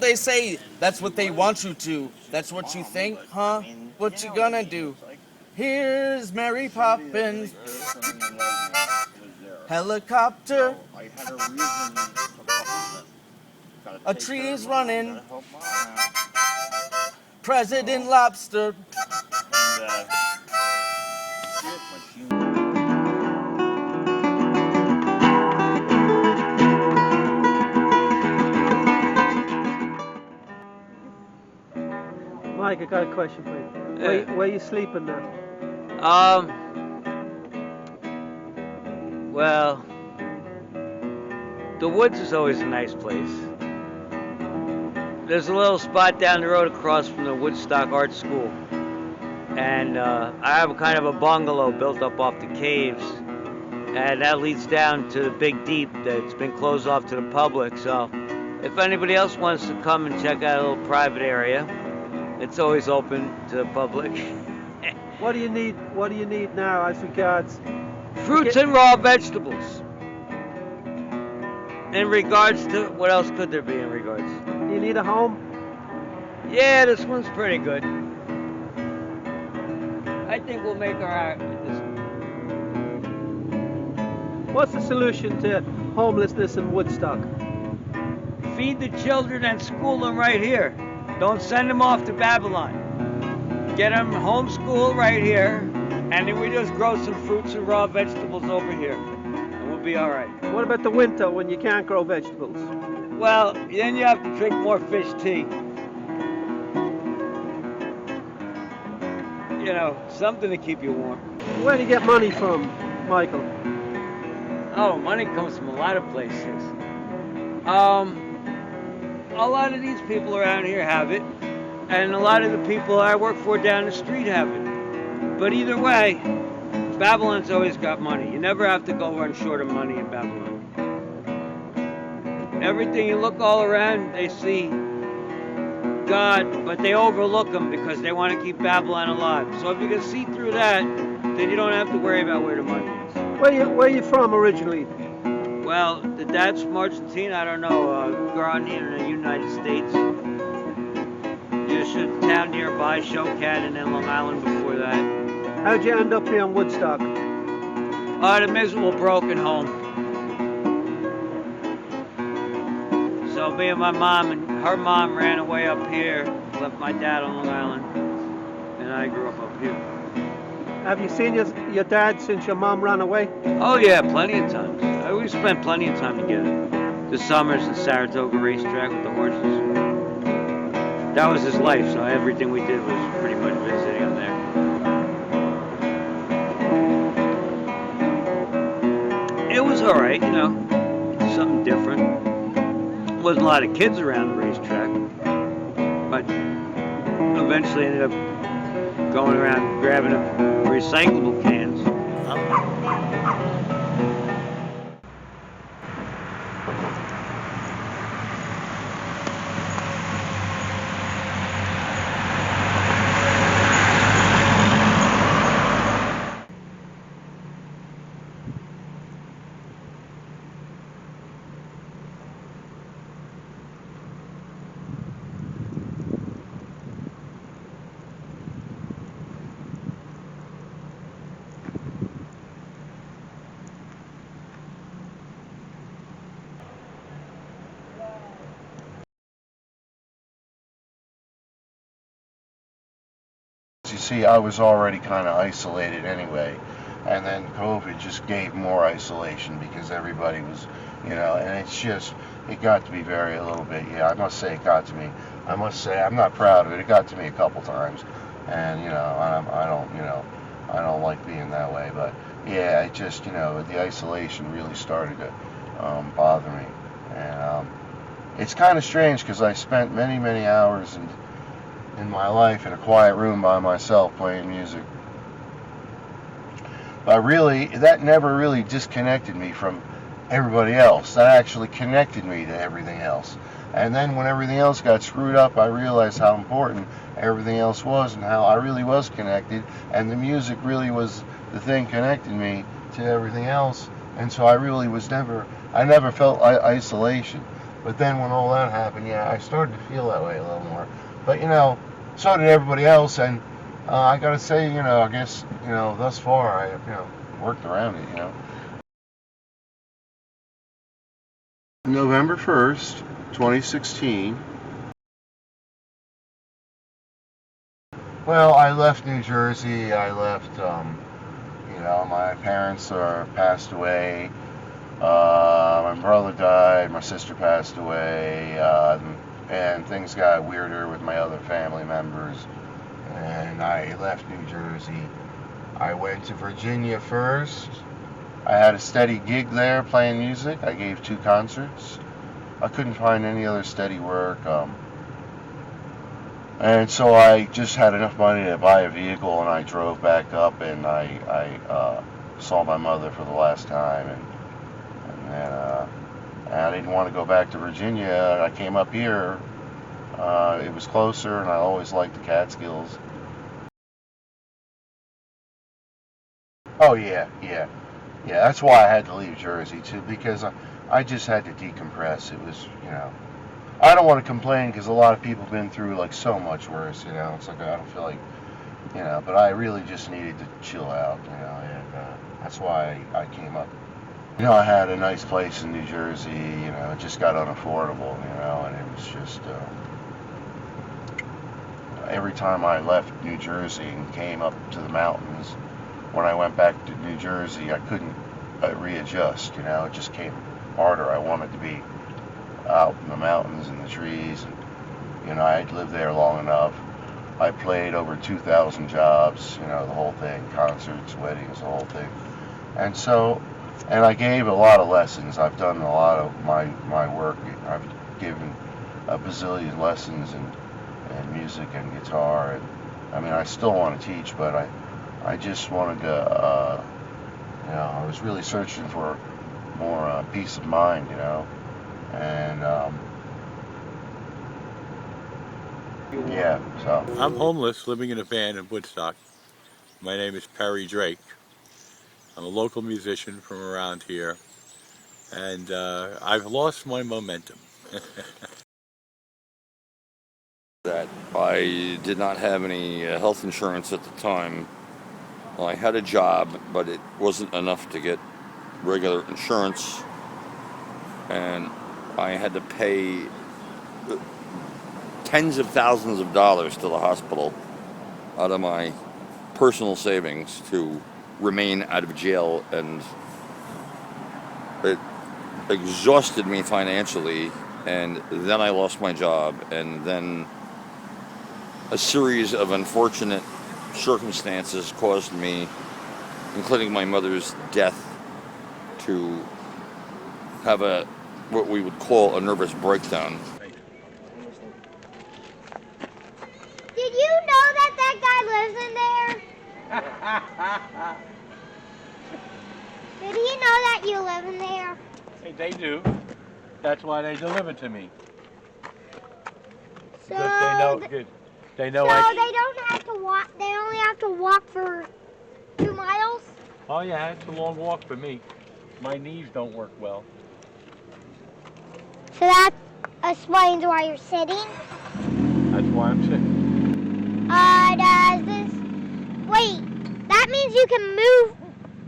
They say that's what they want you to. That's what you think, huh? What you gonna do? Here's Mary Poppins. Helicopter. A tree is running. President Lobster. Mike, I got a question for you. Where you sleeping now? Well, the woods is always a nice place. There's a little spot down the road across from the Woodstock Art School. And I have a kind of a bungalow built up off the caves. And that leads down to the big deep that's been closed off to the public. So if anybody else wants to come and check out a little private area, it's always open to the public. What do you need? What do you need now as regards fruits and raw vegetables? In regards to what else could there be in regards? Do you need a home? Yeah, this one's pretty good. I think we'll make our this. What's the solution to homelessness in Woodstock? Feed the children and school them right here. Don't send them off to Babylon. Get them homeschooled right here, and then we just grow some fruits and raw vegetables over here, and we'll be all right. What about the winter when you can't grow vegetables? Well, then you have to drink more fish tea. You know, something to keep you warm. Where do you get money from, Michael? Oh, money comes from a lot of places. A lot of these people around here have it, and a lot of the people I work for down the street have it. But either way, Babylon's always got money. You never have to go run short of money in Babylon. Everything you look all around, they see God, but they overlook him because they want to keep Babylon alive. So if you can see through that, then you don't have to worry about where the money is. Where you from originally? Well, the dad's from Argentina. I don't know. Grew up in the United States. Just a town nearby, Showcat, and then Long Island before that. How'd you end up here in Woodstock? The miserable broken home. So me and my mom and her mom ran away up here, left my dad on Long Island, and I grew up here. Have you seen your dad since your mom ran away? Oh yeah, plenty of times. We spent plenty of time together. The summers at Saratoga Racetrack with the horses. That was his life, so everything we did was pretty much visiting him there. It was alright, you know, something different. Wasn't a lot of kids around the racetrack, but eventually ended up going around grabbing recyclable cans. You see, I was already kind of isolated anyway, and then COVID just gave more isolation because everybody was, you know, and it got to be a little bit, yeah, I must say it got to me. I must say, I'm not proud of it. It got to me a couple times, and, you know, I don't like being that way, but, yeah, it just, you know, the isolation really started to bother me, and it's kind of strange because I spent many hours in my life in a quiet room by myself playing music. But really, that never really disconnected me from everybody else. That actually connected me to everything else. And then when everything else got screwed up, I realized how important everything else was and how I really was connected. And the music really was the thing connecting me to everything else. And so I really was I never felt isolation. But then when all that happened, yeah, I started to feel that way a little more. But so did everybody else, and I gotta say, I guess, thus far I, worked around it. November 1st, 2016. Well, I left New Jersey. I left, my parents are passed away. My brother died. My sister passed away. And things got weirder with my other family members. And I left New Jersey. I went to Virginia first. I had a steady gig there playing music. I gave 2 concerts. I couldn't find any other steady work. And so I just had enough money to buy a vehicle, and I drove back up, and I saw my mother for the last time, and I didn't want to go back to Virginia. I came up here. It was closer, and I always liked the Catskills. Oh yeah. That's why I had to leave Jersey too, because I just had to decompress. It was, I don't want to complain because a lot of people have been through like so much worse. It's like I don't feel like, but I really just needed to chill out. And that's why I came up. I had a nice place in New Jersey. It just got unaffordable. And it was just every time I left New Jersey and came up to the mountains. When I went back to New Jersey, I couldn't readjust. It just came harder. I wanted to be out in the mountains and the trees, and I had lived there long enough. I played over 2,000 jobs, the whole thing, concerts, weddings, the whole thing. And I gave a lot of lessons. I've done a lot of my work. I've given a bazillion lessons in music and guitar, and I still want to teach, but I just wanted to, I was really searching for more peace of mind, and so. I'm homeless, living in a van in Woodstock. My name is Perry Drake. I'm a local musician from around here, and I've lost my momentum. That I did not have any health insurance at the time. Well, I had a job, but it wasn't enough to get regular insurance, and I had to pay tens of thousands of dollars to the hospital out of my personal savings to remain out of jail, and it exhausted me financially. And then I lost my job, and then a series of unfortunate circumstances caused me, including my mother's death, to have what we would call a nervous breakdown. Did you know that guy lives in there? Did he know that you live in there? They do. That's why they deliver to me. So Because they know so I... they don't have to walk. They only have to walk for 2 miles. Oh yeah, it's a long walk for me. My knees don't work well. So that explains why you're sitting. That's why I'm sick. Does this? Wait, that means you can move.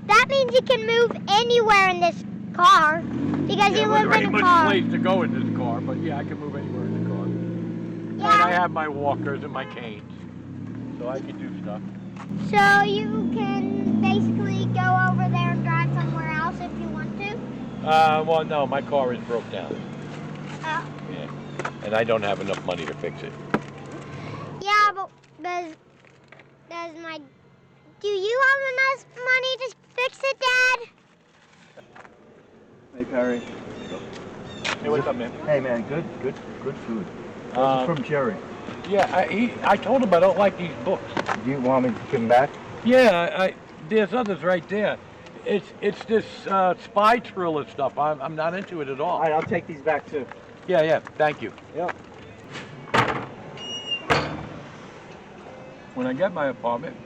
That means you can move anywhere in this car because you live in a much car. place to go in this car, but yeah, I can move anywhere in the car. Yeah. And I have my walkers and my canes, so I can do stuff. So you can basically go over there and drive somewhere else if you want to. Well, no, my car is broke down. Oh. Yeah, and I don't have enough money to fix it. Yeah, but does my? Do you have enough money to fix it, Dad? Hey, Perry. Hey, what's up, man? Hey, man, good food. From Jerry. Yeah, I told him I don't like these books. Do you want me to come back? Yeah, there's others right there. It's this spy thriller stuff. I'm not into it at all. All right, I'll take these back too. Yeah, thank you. Yep. When I get my apartment,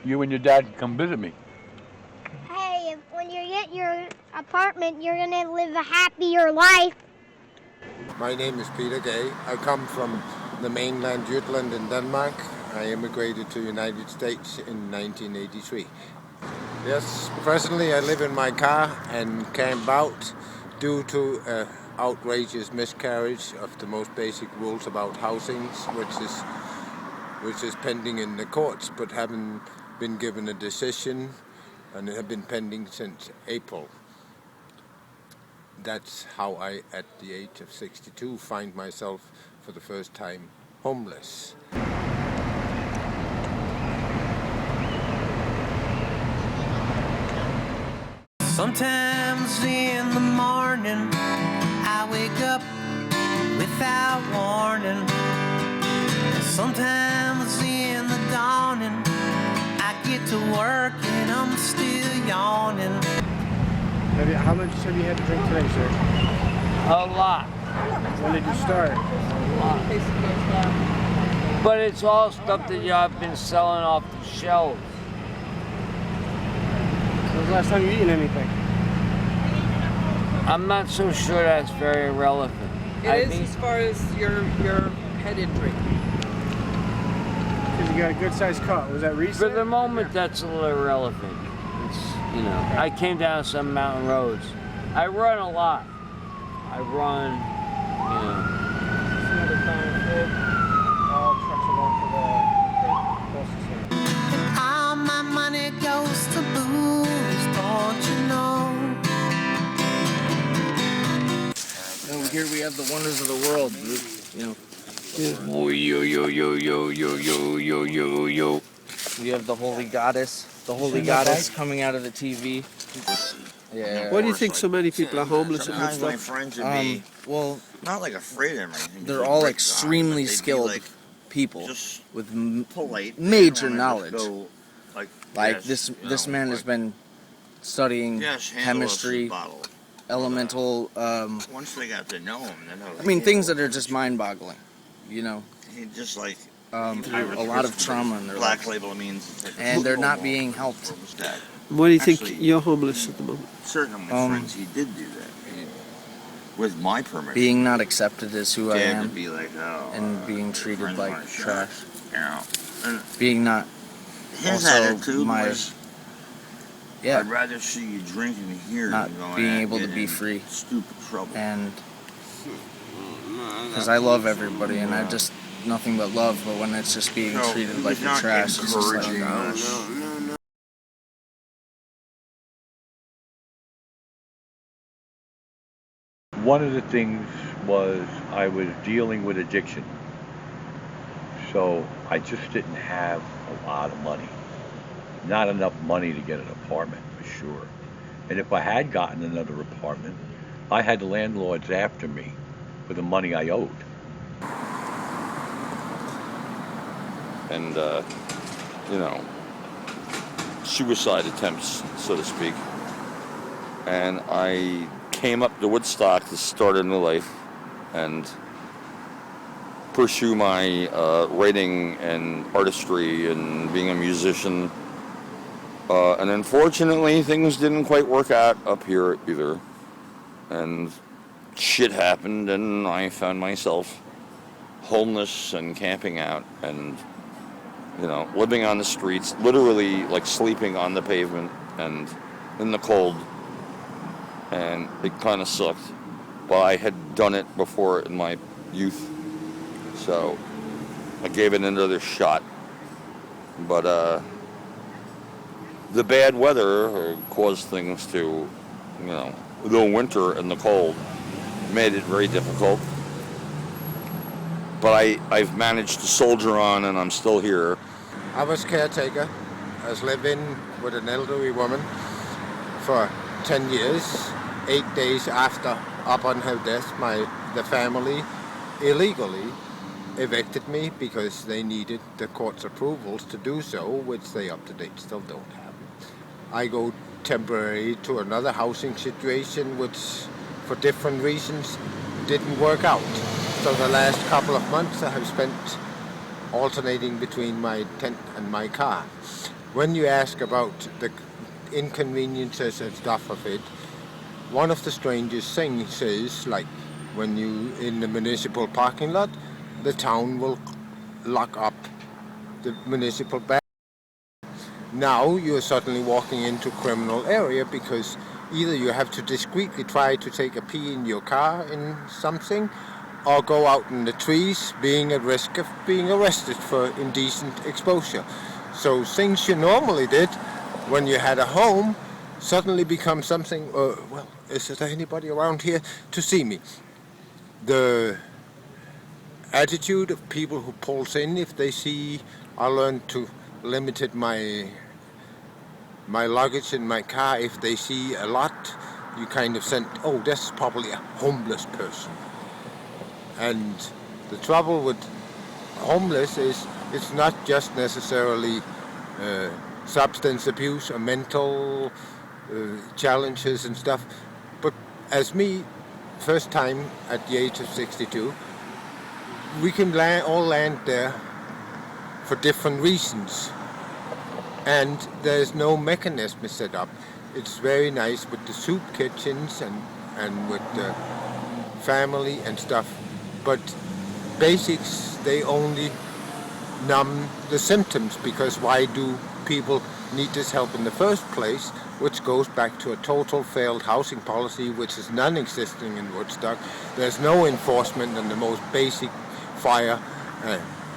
you and your dad can come visit me. Hey, when you get your apartment, you're gonna live a happier life. My name is Peter Gay. I come from the mainland Jutland in Denmark. I immigrated to the United States in 1983. Yes, presently I live in my car and camp out due to an outrageous miscarriage of the most basic rules about housings, which is pending in the courts, but haven't been given a decision, and it have been pending since April. That's how I, at the age of 62, find myself for the first time homeless. Sometimes in the morning I wake up without warning. Sometimes in the dawning I get to work and I'm still yawning. How much have you had to drink today, sir? A lot. When did you start? But it's all stuff that I've been selling off the shelves. When was the last time you eaten anything? I'm not so sure that's very relevant. It is as far as your head injury. Because you got a good sized cut. Was that recent? For the moment, that's a little irrelevant. It's, you know, I came down some mountain roads. I run a lot. I run, you know. All trucks along for the closest here. And all my money goes to booze, don't you know? Here we have the wonders of the world, you know. Oh, yo, yo, yo, yo, yo, yo, yo, yo, yo. We have the holy goddess coming out of the TV. Yeah. Why do you think so many people are homeless at Sometimes my Woodstock? friends would be Well, not like afraid of anything. they're just all break extremely on, but they'd be, skilled like, people just with polite. major They don't wanna just knowledge. go, Like yes, this you man know, has been studying yes, handle chemistry, us bottle. elemental. Once they got to know him, then I mean, things that are just mind-boggling. You know, he just like a lot of trauma in their black life, label means, and they're not being helped. Why do you think Actually, you're homeless at the moment? Certain of my friends, he did do that with my permission. Being not accepted as who I Dad am, would be like, oh, and being treated friends like want a shot, trash. you know. And Being not his also attitude my was, yeah, I'd rather see you drinking here not than going being out able to getting be in free. Stupid trouble. And because I love everybody, and I just nothing but love. But when it's just being So, treated he's like not trash, it's just like encouraging no. us. One of the things was I was dealing with addiction. So I just didn't have a lot of money. Not enough money to get an apartment, for sure. And if I had gotten another apartment, I had the landlords after me for the money I owed. And, you know, suicide attempts, so to speak. And I came up to Woodstock to start a new life and pursue my writing and artistry and being a musician. And unfortunately, things didn't quite work out up here either. And shit happened, and I found myself homeless and camping out and, you know, living on the streets, literally like sleeping on the pavement and in the cold. And it kind of sucked. But I had done it before in my youth, so I gave it another shot. But the bad weather caused things to, you know, the winter and the cold made it very difficult. But I've managed to soldier on, and I'm still here. I was caretaker. I was living with an elderly woman for 10 years. 8 days upon her death, the family illegally evicted me because they needed the court's approvals to do so, which they up to date still don't have. I go temporarily to another housing situation, which for different reasons didn't work out. So the last couple of months I have spent alternating between my tent and my car. When you ask about inconveniences and stuff of it. One of the strangest things is, like, when you in the municipal parking lot, the town will lock up the municipal bathroom. Now you're suddenly walking into criminal area because either you have to discreetly try to take a pee in your car in something, or go out in the trees, being at risk of being arrested for indecent exposure. So things you normally did when you had a home suddenly become something, well, is there anybody around here to see me? The attitude of people who pulls in if they see, I learned to limit my luggage in my car. If they see a lot, you kind of send, oh, that's probably a homeless person. And the trouble with homeless is it's not just necessarily substance abuse or mental challenges and stuff, but as me, first time at the age of 62, we can all land there for different reasons, and there's no mechanism set up. It's very nice with the soup kitchens and with the family and stuff, but basics, they only numb the symptoms, because why do people need this help in the first place, which goes back to a total failed housing policy, which is non-existing in Woodstock. There's no enforcement on the most basic fire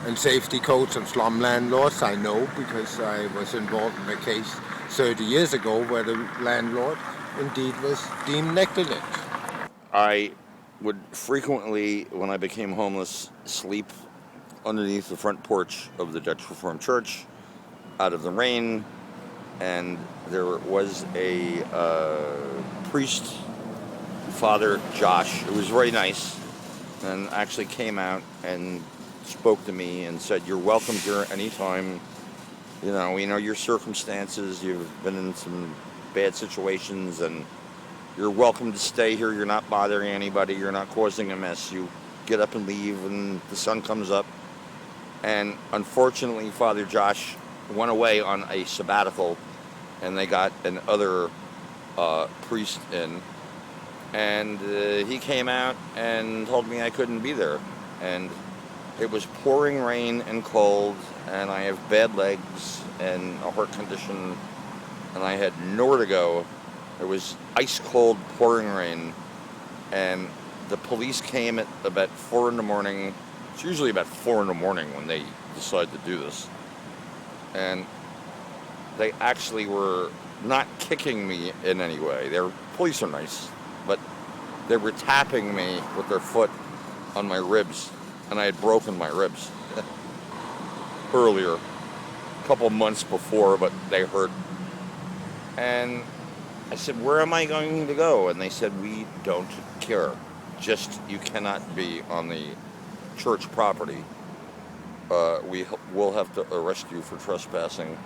and safety codes of slum landlords. I know, because I was involved in a case 30 years ago where the landlord indeed was deemed negligent. I would frequently, when I became homeless, sleep underneath the front porch of the Dutch Reformed Church, out of the rain, and there was a priest, Father Josh, who was very nice, and actually came out and spoke to me and said, "You're welcome here anytime. You know, we know your circumstances. You've been in some bad situations, and you're welcome to stay here. You're not bothering anybody. You're not causing a mess. You get up and leave when the sun comes up." And unfortunately, Father Josh went away on a sabbatical, and they got another priest in, and he came out and told me I couldn't be there. And it was pouring rain and cold, and I have bad legs and a heart condition, and I had nowhere to go. It was ice cold, pouring rain, and the police came at about 4 in the morning. It's usually about 4 in the morning when they decide to do this. And they actually were not kicking me in any way. Their police are nice, but they were tapping me with their foot on my ribs, and I had broken my ribs earlier, a couple months before, but they hurt. And I said, "Where am I going to go?" And they said, "We don't care. Just, you cannot be on the church property. We will have to arrest you for trespassing."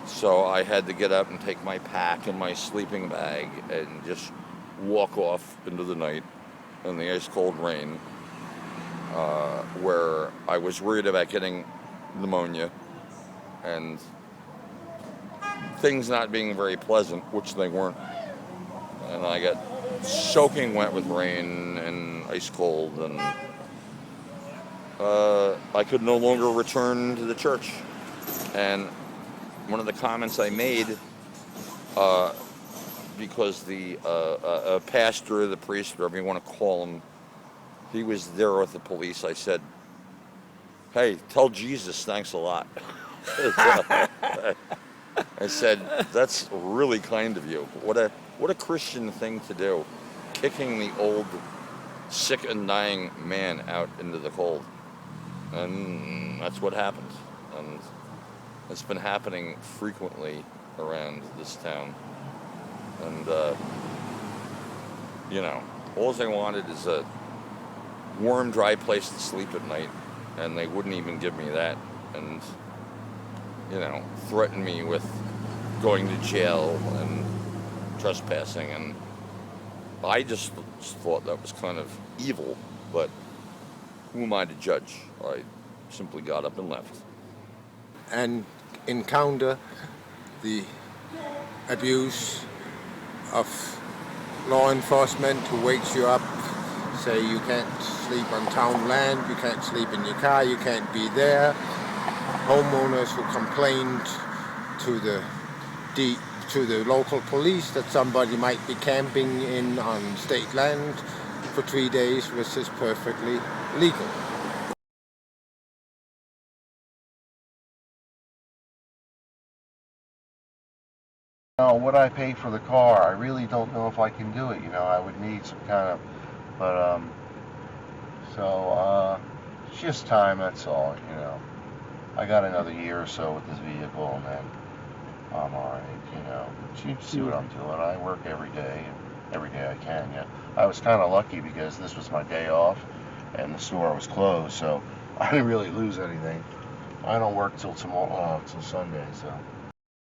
So I had to get up and take my pack and my sleeping bag and just walk off into the night in the ice cold rain, where I was worried about getting pneumonia and things not being very pleasant, which they weren't. And I got soaking wet with rain and ice cold, and I could no longer return to the church. And one of the comments I made, because the pastor, the priest, whatever you want to call him, he was there with the police, I said, "Hey, tell Jesus thanks a lot." I said, "That's really kind of you. What a Christian thing to do, kicking the old, sick and dying man out into the cold." And that's what happened. And it's been happening frequently around this town. And, you know, all I wanted is a warm, dry place to sleep at night, and they wouldn't even give me that. And, you know, threatened me with going to jail and trespassing. And I just thought that was kind of evil, but who am I to judge? I simply got up and left. And encounter the abuse of law enforcement who wakes you up, say you can't sleep on town land, you can't sleep in your car, you can't be there. Homeowners who complained to the local police that somebody might be camping on state land for 3 days, which is perfectly legal. What I pay for the car, I really don't know if I can do it. I would need some kind of, but it's just time. That's all. I got another year or so with this vehicle, and then I'm all right. You see what I'm doing. I work every day I can. Yeah, I was kind of lucky because this was my day off, and the store was closed, so I didn't really lose anything. I don't work till tomorrow, till Sunday, so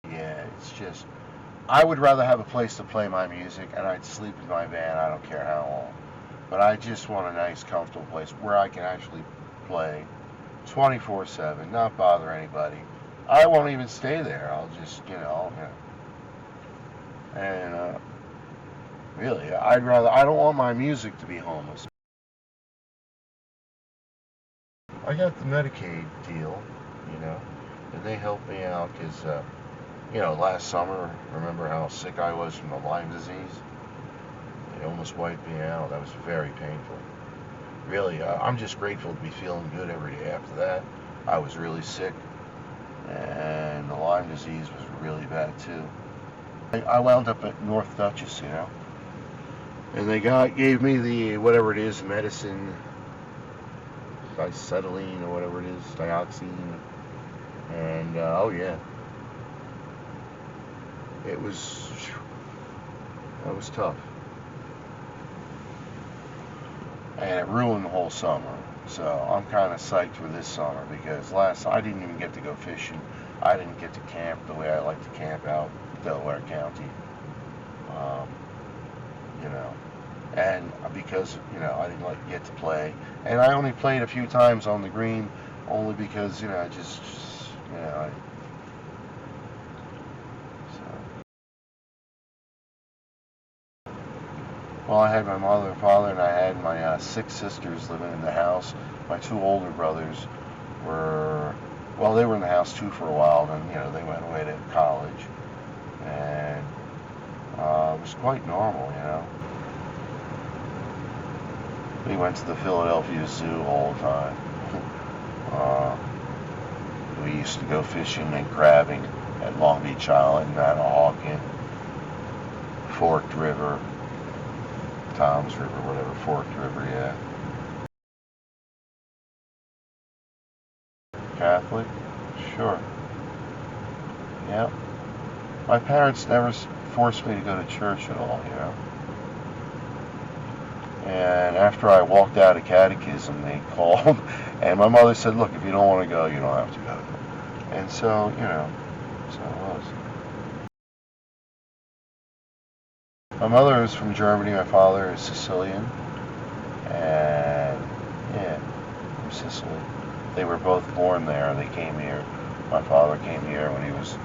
yeah, it's just. I would rather have a place to play my music, and I'd sleep in my van. I don't care how long, but I just want a nice, comfortable place where I can actually play 24/7, not bother anybody. I won't even stay there. I'll just, and really, I don't want my music to be homeless. I got the Medicaid deal, and they helped me out because, last summer, remember how sick I was from the Lyme disease? It almost wiped me out. That was very painful. Really, I'm just grateful to be feeling good every day after that. I was really sick, and the Lyme disease was really bad too. I wound up at North Dutchess, and they gave me the whatever it is medicine, acetylene or whatever it is, dioxine, and oh yeah, that was tough, and it ruined the whole summer. So I'm kind of psyched for this summer because I didn't even get to go fishing. I didn't get to camp the way I like to camp out in Delaware County. And because I didn't get to play, and I only played a few times on the green, only because I just Well, I had my mother and father, and I had my 6 sisters living in the house. My 2 older brothers they were in the house too for a while. Then they went away to college, and it was quite normal. We went to the Philadelphia Zoo all the time. We used to go fishing and crabbing at Long Beach Island, Manahawkin, Forked River, Tom's River, whatever, Forked River, yeah. Catholic? Sure. Yep. My parents never forced me to go to church at all, And after I walked out of catechism, they called, and my mother said, look, if you don't want to go, you don't have to go. And so, so it was. My mother is from Germany, my father is Sicilian, and yeah, from Sicily. They were both born there, and they came here. My father came here when he was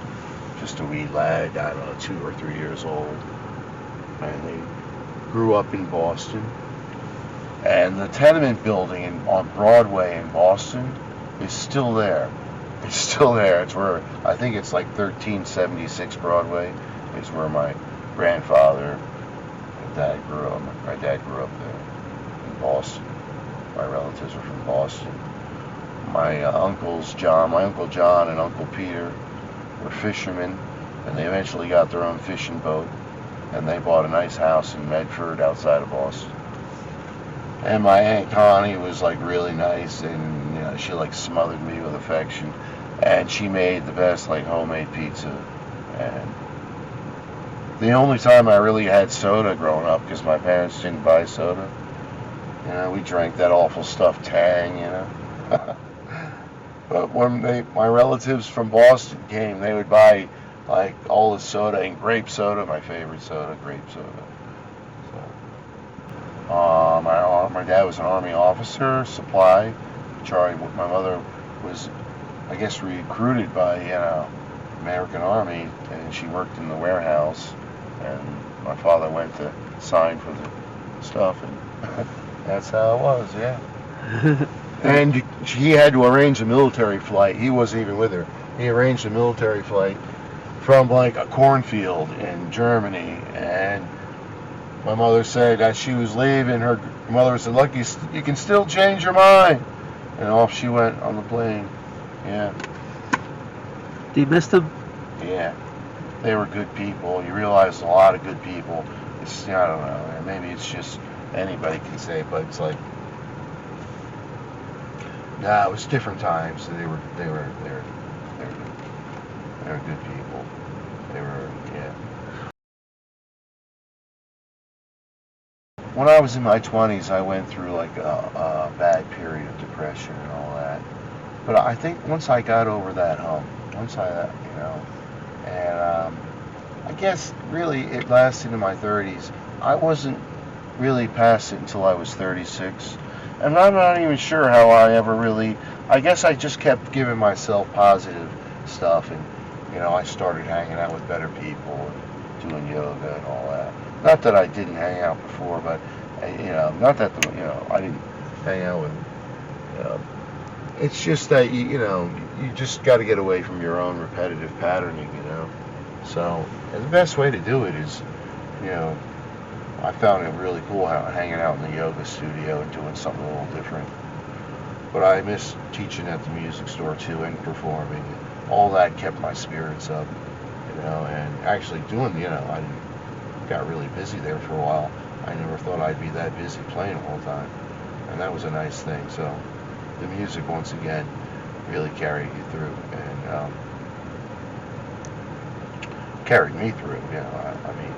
just a wee lad, I don't know, 2 or 3 years old, and they grew up in Boston. And the tenement building on Broadway in Boston is still there. It's still there. It's where, I think it's like 1376 Broadway is where my grandfather and dad grew up. My dad grew up there in Boston. My relatives are from Boston. My Uncle John and Uncle Peter were fishermen, and they eventually got their own fishing boat, and they bought a nice house in Medford outside of Boston. And my Aunt Connie was like really nice, and she like smothered me with affection, and she made the best like homemade pizza. And the only time I really had soda growing up, because my parents didn't buy soda, we drank that awful stuff Tang, But when my relatives from Boston came, they would buy like all the soda, and grape soda, my favorite soda, grape soda. My dad was an Army officer, supply. My mother was, I guess, recruited by, American Army, and she worked in the warehouse, and my father went to sign for the stuff, and that's how it was, yeah. And he had to arrange a military flight. He wasn't even with her. He arranged a military flight from like a cornfield in Germany, and my mother said as she was leaving, her mother said, "Look, you can still change your mind," and off she went on the plane. Yeah. Do you miss them? Yeah, they were good people. You realize a lot of good people. It's, I don't know, maybe it's just anybody can say it, but it's like, nah, it was different times. They were good people. They were, yeah. When I was in my 20s, I went through like a bad period of depression and all that. But I think once I got over that hump, once I, and I guess really it lasted in my 30s. I wasn't really past it until I was 36. And I'm not even sure how I ever really, I guess I just kept giving myself positive stuff, and I started hanging out with better people and doing yoga and all that. Not that I didn't hang out before, but not that I didn't hang out with. It's just that you just got to get away from your own repetitive patterning, So and the best way to do it is, I found it really cool hanging out in the yoga studio and doing something a little different. But I miss teaching at the music store too and performing. All that kept my spirits up, and actually doing, I got really busy there for a while. I never thought I'd be that busy playing the whole time, and that was a nice thing. So the music, once again, really carried you through, and carried me through. I mean,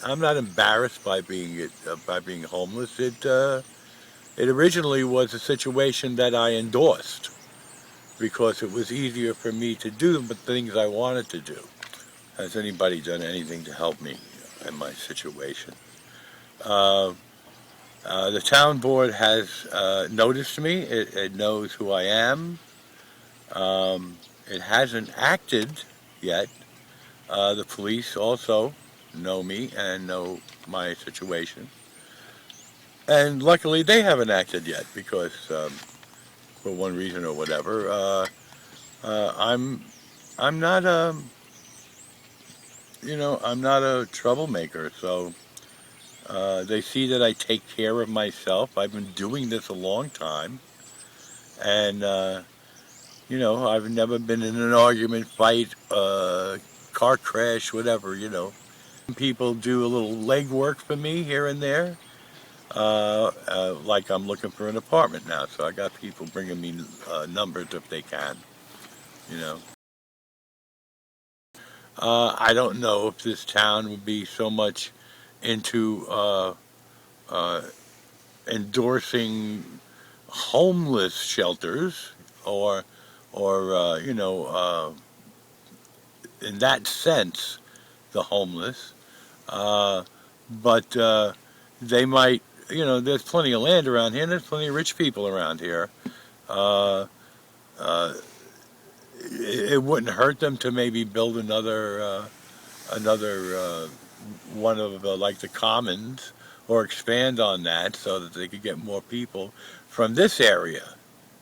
I'm not embarrassed by being homeless. It originally was a situation that I endorsed because it was easier for me to do the things I wanted to do. Has anybody done anything to help me in my situation? The town board has noticed me. It knows who I am. It hasn't acted yet. The police also know me and know my situation. And luckily they haven't acted yet because for one reason or whatever, I'm not I'm not a troublemaker. So they see that I take care of myself. I've been doing this a long time, and I've never been in an argument, fight, car crash, whatever. People do a little legwork for me here and there. Like I'm looking for an apartment now, so I got people bringing me numbers if they can. You know. I don't know if this town would be so much into uh, endorsing homeless shelters or in that sense, the homeless. Uh, but they might, there's plenty of land around here, and there's plenty of rich people around here. Uh, uh, it wouldn't hurt them to maybe build another one of like the commons, or expand on that so that they could get more people from this area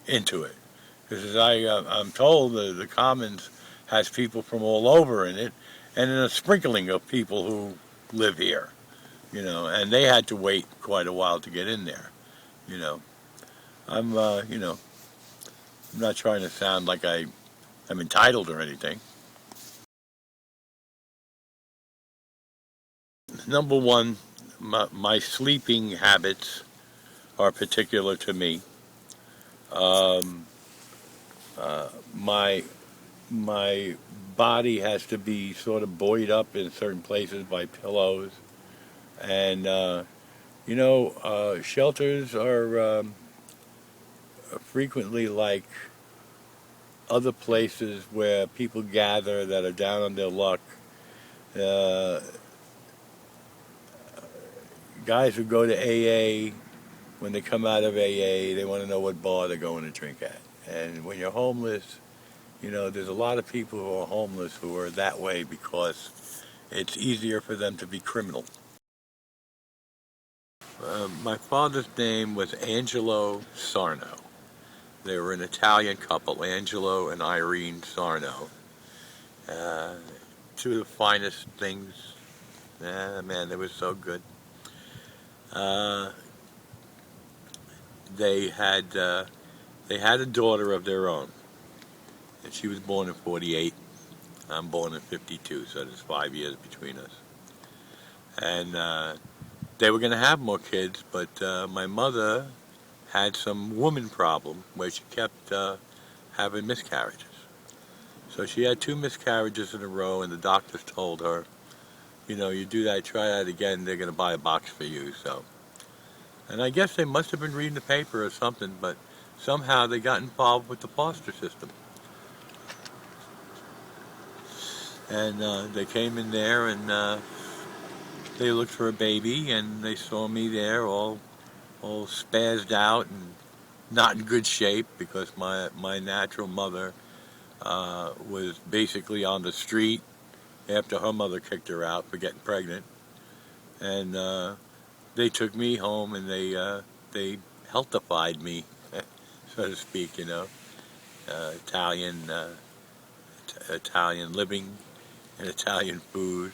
into it. Because as I'm told, the commons has people from all over in it, and then a sprinkling of people who live here, and they had to wait quite a while to get in there. You know, I'm not trying to sound like I'm entitled or anything. Number one, my sleeping habits are particular to me. Um, my body has to be sort of buoyed up in certain places by pillows, and shelters are frequently like other places where people gather that are down on their luck. Uh, Guys who go to AA, when they come out of AA, they want to know what bar they're going to drink at. And when you're homeless, You know, there's a lot of people who are homeless who are that way because it's easier for them to be criminal. My father's name was Angelo Sarno. They were an Italian couple, Angelo and Irene Sarno. Two of the finest things. Man, they were so good. Uh, they had a daughter of their own, and she was born in '48. I'm born in '52, so there's 5 years between us. And they were going to have more kids, but my mother had some woman problem where she kept having miscarriages. So she had 2 miscarriages in a row, and the doctors told her, you know, you do that, try that again, they're going to buy a box for you. So, and I guess they must have been reading the paper or something, but somehow they got involved with the foster system. And they came in there and they looked for a baby, and they saw me there all spazzed out and not in good shape because my natural mother was basically on the street after her mother kicked her out for getting pregnant. And they took me home and they healthified me, so to speak, you know. Italian living and Italian food.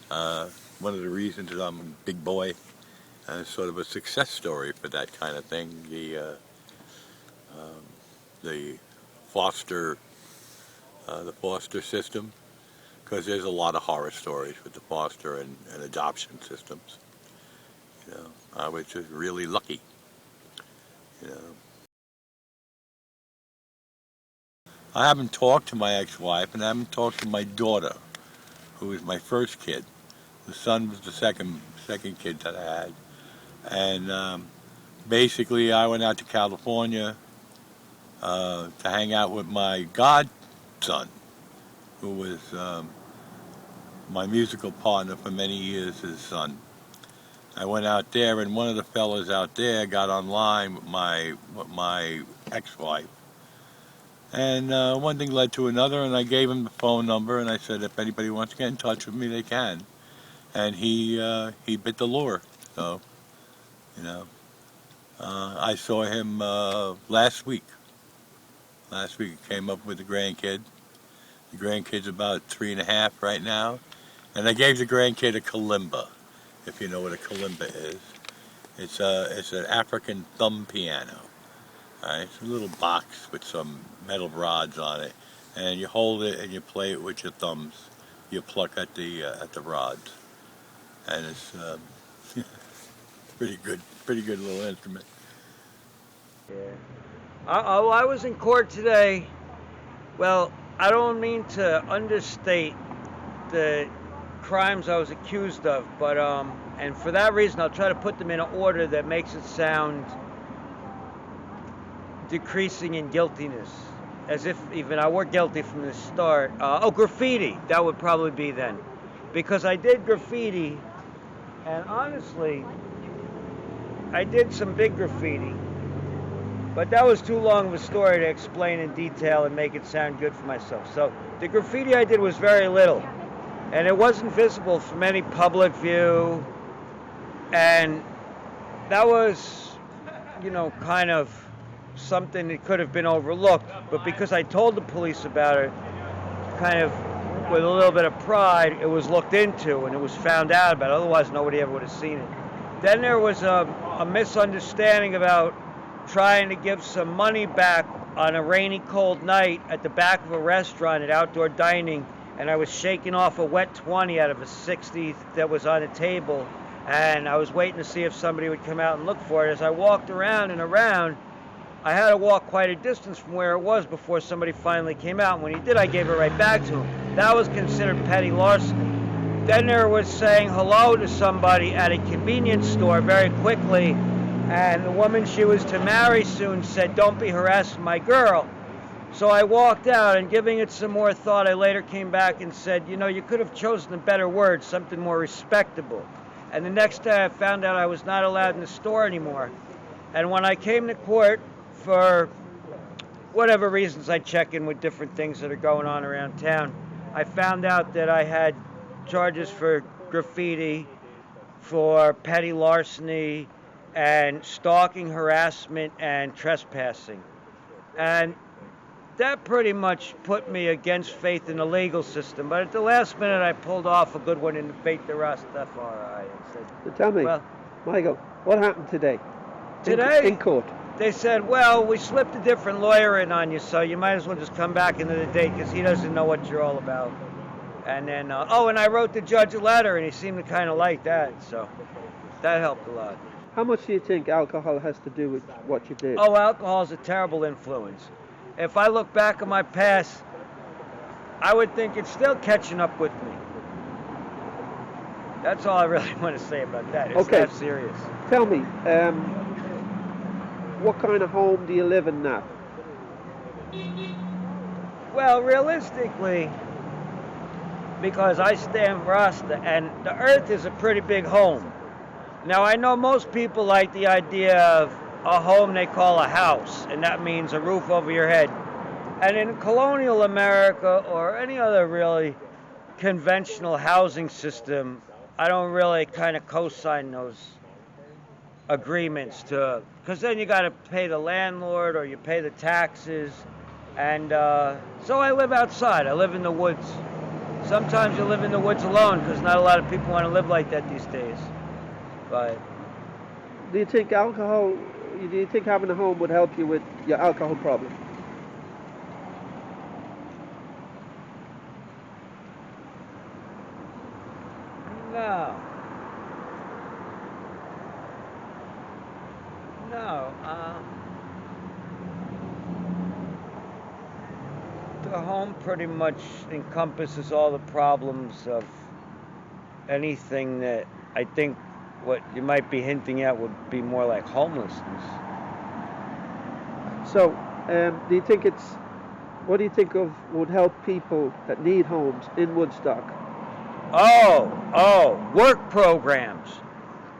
One of the reasons that I'm a big boy, sort of a success story for that kind of thing. The foster system, because there's a lot of horror stories with the foster and adoption systems. You know, I was just really lucky. You know, I haven't talked to my ex-wife, and I haven't talked to my daughter, who was my first kid. The son was the second kid that I had. And basically, I went out to California to hang out with my godson, who was my musical partner for many years, his son. I went out there, and one of the fellas out there got online with my ex-wife. And one thing led to another, and I gave him the phone number, and I said, if anybody wants to get in touch with me, they can. And he bit the lure. So, you know, I saw him last week. Last week he came up with the grandkid. The grandkid's about 3.5 right now. And I gave the grandkid a kalimba, if you know what a kalimba is. It's an African thumb piano. Right? It's a little box with some metal rods on it, and you hold it and you play it with your thumbs. You pluck at the rods, and it's pretty good little instrument. Yeah. I was in court today. Well, I don't mean to understate the crimes I was accused of, but and for that reason, I'll try to put them in an order that makes it sound decreasing in guiltiness, as if even I were guilty from the start. Graffiti, that would probably be then, because I did graffiti, and honestly, I did some big graffiti, but that was too long of a story to explain in detail and make it sound good for myself. So the graffiti I did was very little, and it wasn't visible from any public view, and that was, you know, kind of something that could have been overlooked, but because I told the police about it, kind of with a little bit of pride, it was looked into and it was found out about. Otherwise, nobody ever would have seen it. Then there was a misunderstanding about trying to give some money back on a rainy, cold night at the back of a restaurant at outdoor dining, and I was shaking off a wet 20 out of a 60 that was on a table, and I was waiting to see if somebody would come out and look for it. As I walked around and around, I had to walk quite a distance from where it was before somebody finally came out. And when he did, I gave it right back to him. That was considered petty larceny. Then there was saying hello to somebody at a convenience store very quickly, and the woman she was to marry soon said, "Don't be harassing my girl." So I walked out, and giving it some more thought, I later came back and said, you know, you could have chosen a better word, something more respectable. And the next day I found out I was not allowed in the store anymore. And when I came to court for whatever reasons I check in with different things that are going on around town, I found out that I had charges for graffiti, for petty larceny, and stalking, harassment, and trespassing. And that pretty much put me against faith in the legal system. But at the last minute, I pulled off a good one in the Faith the Rastafari and said, So tell me, well, Michael, what happened today? today, In court. they said, well, we slipped a different lawyer in on you, so you might as well just come back into the date because he doesn't know what you're all about. And then, and I wrote the judge a letter, and he seemed to kind of like that, so that helped a lot. How much do you think alcohol has to do with what you did? Oh, alcohol's a terrible influence. If I look back at my past, I would think it's still catching up with me. That's all I really want to say about that. It's Okay. that serious. Tell me, what kind of home do you live in now? Well, realistically, because I stand Rasta, and the earth is a pretty big home. Now, I know most people like the idea of a home they call a house, and that means a roof over your head. And in colonial America or any other really conventional housing system, I don't really kind of co-sign those agreements to, because then you got to pay the landlord or you pay the taxes. And so I live outside. I live in the woods. Sometimes you live in the woods alone because not a lot of people want to live like that these days. But Do you think having a home would help you with your alcohol problem? no. No. The home pretty much encompasses all the problems of anything that I think what you might be hinting at would be more like homelessness. So, what do you think would help people that need homes in Woodstock? Work programs,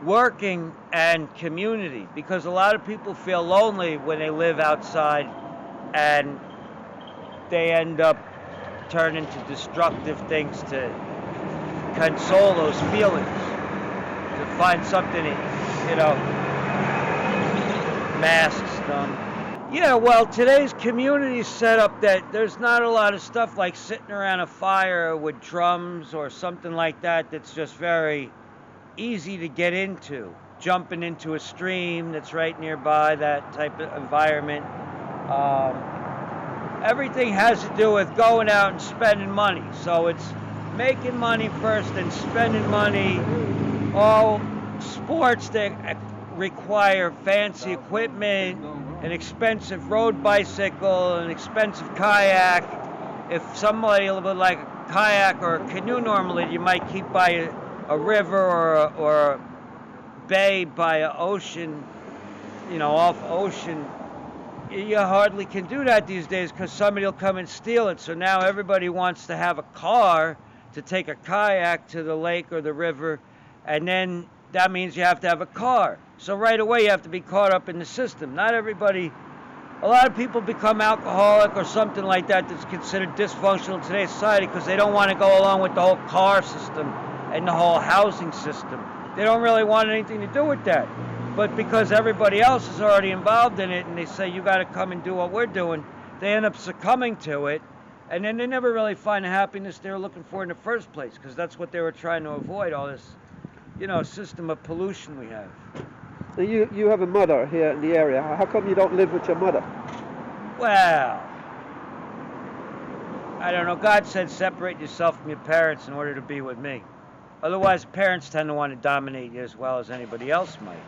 working and community, because a lot of people feel lonely when they live outside and they end up turning to destructive things to console those feelings, to find something, masks them. Yeah, well, today's community is set up that there's not a lot of stuff like sitting around a fire with drums or something like that that's just very easy to get into. Jumping into a stream that's right nearby, that type of environment. Everything has to do with going out and spending money. So it's making money first and spending money. All sports that require fancy equipment, an expensive road bicycle, an expensive kayak. If somebody would like a kayak or a canoe normally, you might keep by a river or a bay by an ocean, off ocean. You hardly can do that these days because somebody will come and steal it. So now everybody wants to have a car to take a kayak to the lake or the river, and then that means you have to have a car. So right away you have to be caught up in the system. Not everybody, a lot of people become alcoholic or something like that that's considered dysfunctional in today's society because they don't want to go along with the whole car system and the whole housing system. They don't really want anything to do with that. But because everybody else is already involved in it and they say, you got to come and do what we're doing, they end up succumbing to it. And then they never really find the happiness they were looking for in the first place because that's what they were trying to avoid, all this, system of pollution we have. Now you have a mother here in the area. How come you don't live with your mother? Well, I don't know. God said separate yourself from your parents in order to be with me. Otherwise, parents tend to want to dominate you as well as anybody else might.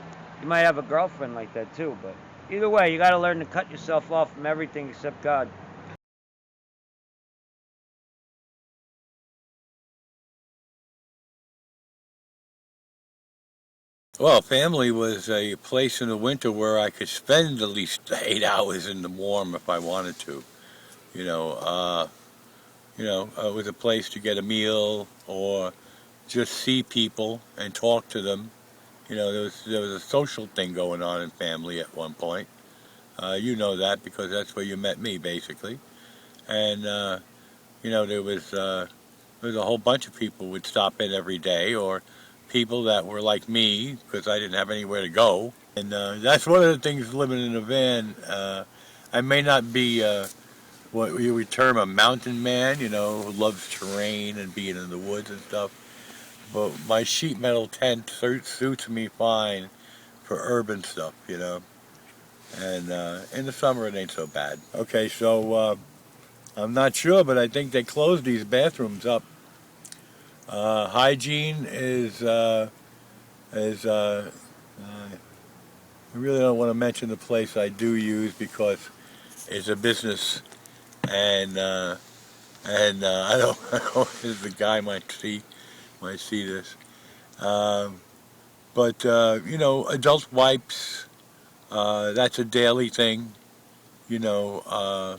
You might have a girlfriend like that too, but either way, you got to learn to cut yourself off from everything except God. Well, family was a place in the winter where I could spend at least 8 hours in the warm if I wanted to. It was a place to get a meal or just see people and talk to them. There was a social thing going on in family at one point. You know that because that's where you met me, basically. And you know, there was a whole bunch of people would stop in every day, or people that were like me because I didn't have anywhere to go. And that's one of the things living in a van. I may not be what you would term a mountain man, you know, who loves terrain and being in the woods and stuff. But my sheet metal tent suits me fine for urban stuff, you know. And in the summer it ain't so bad. Okay, so I'm not sure, but I think they closed these bathrooms up. Hygiene is I really don't want to mention the place I do use because it's a business, and I don't, I don't the guy might see this. Um, but you know, adult wipes, that's a daily thing. You know,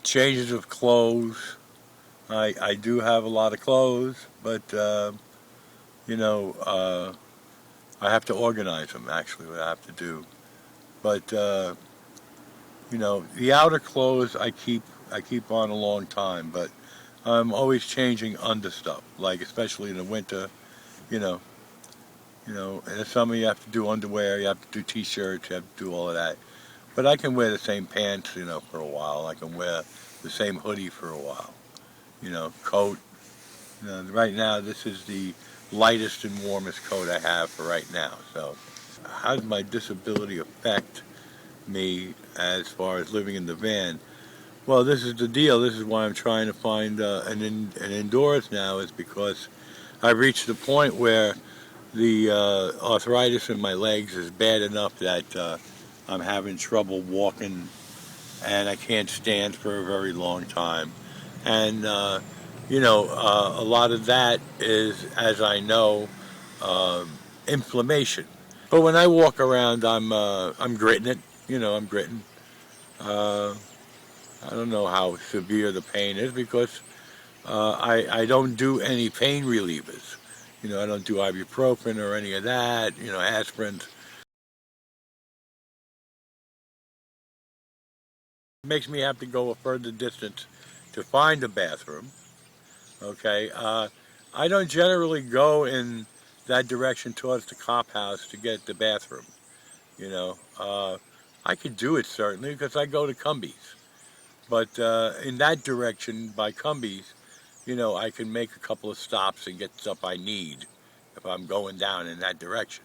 changes of clothes. I do have a lot of clothes, but you know, I have to organize them. Actually, what I have to do, but you know, the outer clothes I keep on a long time, but I'm always changing under stuff. Like especially in the winter, you know, in the summer you have to do underwear, you have to do t-shirts, you have to do all of that. But I can wear the same pants, you know, for a while. I can wear the same hoodie for a while. You know, coat. You know, right now this is the lightest and warmest coat I have for right now. So, how does my disability affect me as far as living in the van? Well, this is the deal. This is why I'm trying to find an indoors now, is because I've reached the point where the arthritis in my legs is bad enough that I'm having trouble walking, and I can't stand for a very long time. And you know, a lot of that is, as I know, inflammation. But when I walk around, I'm gritting it. You know, I'm gritting. Uh, I don't know how severe the pain is because I don't do any pain relievers. You know, I don't do ibuprofen or any of that. You know, aspirin. It makes me have to go a further distance to find a bathroom. Okay, I don't generally go in that direction towards the cop house to get the bathroom. You know, I could do it certainly because I go to Cumbies. But in that direction by Cumbies, you know, I can make a couple of stops and get stuff I need if I'm going down in that direction.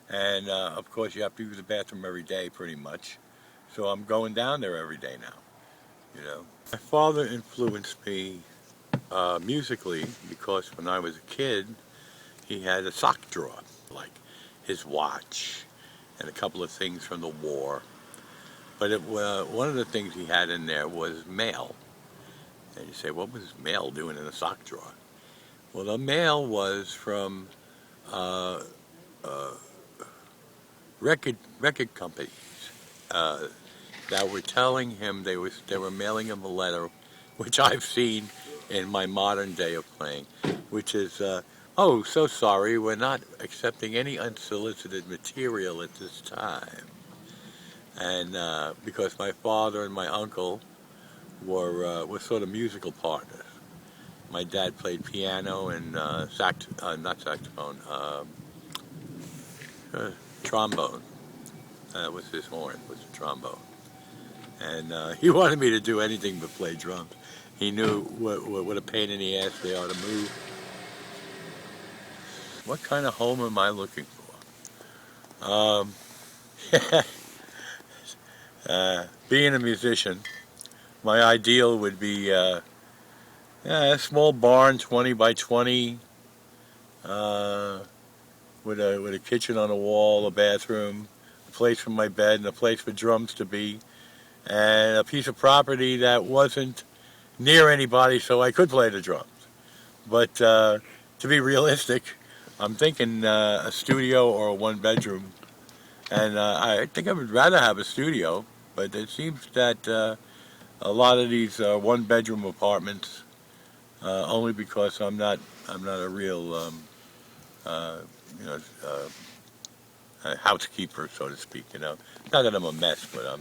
And of course, you have to use the bathroom every day pretty much. So I'm going down there every day now, you know. My father influenced me musically because when I was a kid, he had a sock drawer, like his watch and a couple of things from the war. But one of the things he had in there was mail. And you say, what was mail doing in a sock drawer? Well, the mail was from uh, uh, record companies that were telling him they were mailing him a letter, which I've seen in my modern day of playing, which is, oh, so sorry, we're not accepting any unsolicited material at this time. And because my father and my uncle were sort of musical partners. My dad played piano and not saxophone, trombone. That was his horn, was the trombone. And he wanted me to do anything but play drums. He knew what a pain in the ass they are to move. What kind of home am I looking for? Being a musician, my ideal would be a small barn, 20 by 20, with a kitchen on a wall, a bathroom, a place for my bed, and a place for drums to be, and a piece of property that wasn't near anybody so I could play the drums. But to be realistic, I'm thinking a studio or a one-bedroom, and I think I would rather have a studio, but it seems that a lot of these one-bedroom apartments, only because I'm not a real you know, housekeeper, so to speak. Not that I'm a mess, but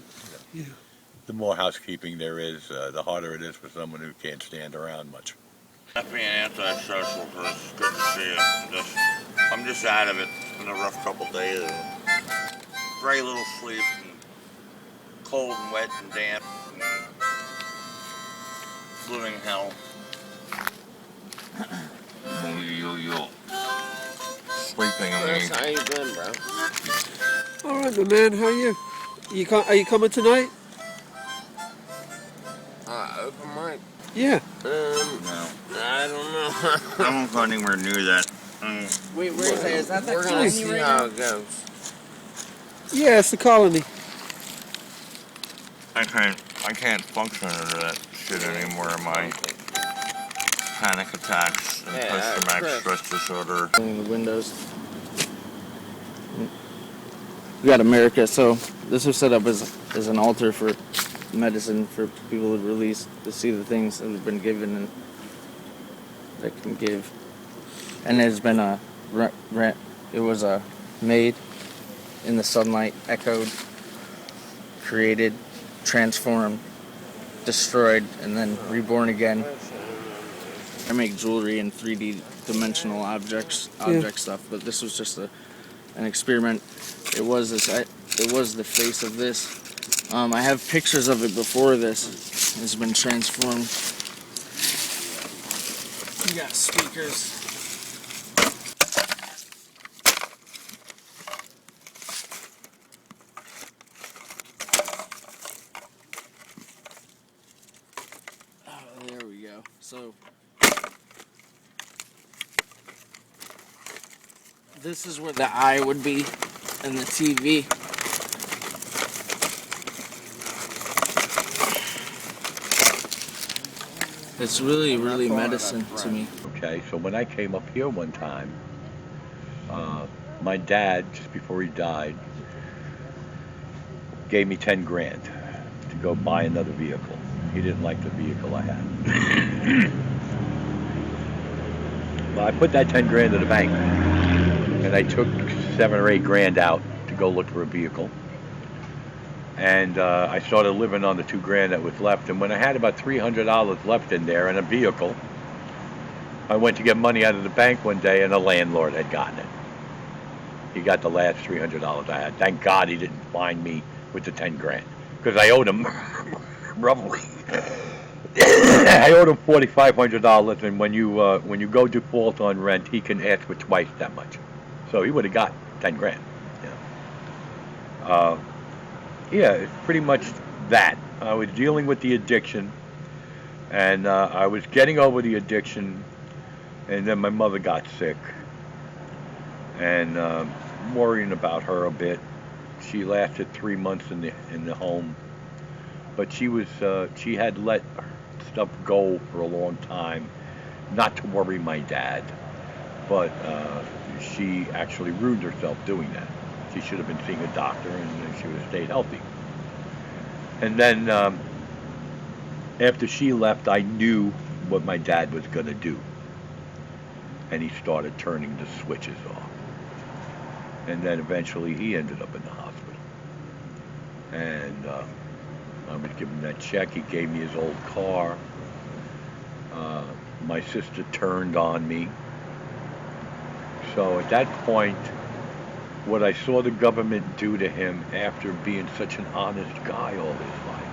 the more housekeeping there is, the harder it is for someone who can't stand around much. Not being antisocial, Chris. Good to see you. I'm just out of it. It's been a rough couple days. Very little sleep, and cold and wet and damp, and living hell. Yo. Sleeping on Chris, how you been, bro? All right, my man. How are you? Are you coming tonight? Open mic. Yeah. No. I don't know. I won't go anywhere near that. Wait, where is that? Is that We're gonna see how it goes. Yeah, it's the colony. I can't function under that shit anymore. My panic attacks and post-traumatic stress disorder. In the windows. We got America, so this was set up as an altar for medicine for people to release to see the things that have been given and that can give. And there's been it was made in the sunlight, echoed, created, transformed, destroyed, and then reborn again. I make jewelry and 3D dimensional object stuff, but this was just an experiment. It was the face of this. I have pictures of it before this. It's been transformed. You got speakers. Oh, there we go. So this is where the eye would be in the TV. It's really, really medicine to me. Okay, so when I came up here one time, my dad, just before he died, gave me 10 grand to go buy another vehicle. He didn't like the vehicle I had. Well, I put that 10 grand in the bank, and I took 7 or 8 grand out to go look for a vehicle. And I started living on the 2 grand that was left. And when I had about $300 left in there and a vehicle, I went to get money out of the bank one day, and the landlord had gotten it. He got the last $300 I had. Thank God he didn't find me with the 10 grand, because I owed him roughly. I owed him $4,500, and when you go default on rent, he can ask for twice that much. So he would have got 10 grand. Yeah, it's pretty much that. I was dealing with the addiction, and I was getting over the addiction, and then my mother got sick, and worrying about her a bit. She lasted 3 months in the home, but she had let stuff go for a long time, not to worry my dad, but she actually ruined herself doing that. She should have been seeing a doctor, and she would have stayed healthy. And then after she left, I knew what my dad was going to do. And he started turning the switches off. And then eventually he ended up in the hospital. And I would give him that check. He gave me his old car. My sister turned on me. So at that point, what I saw the government do to him after being such an honest guy all his life,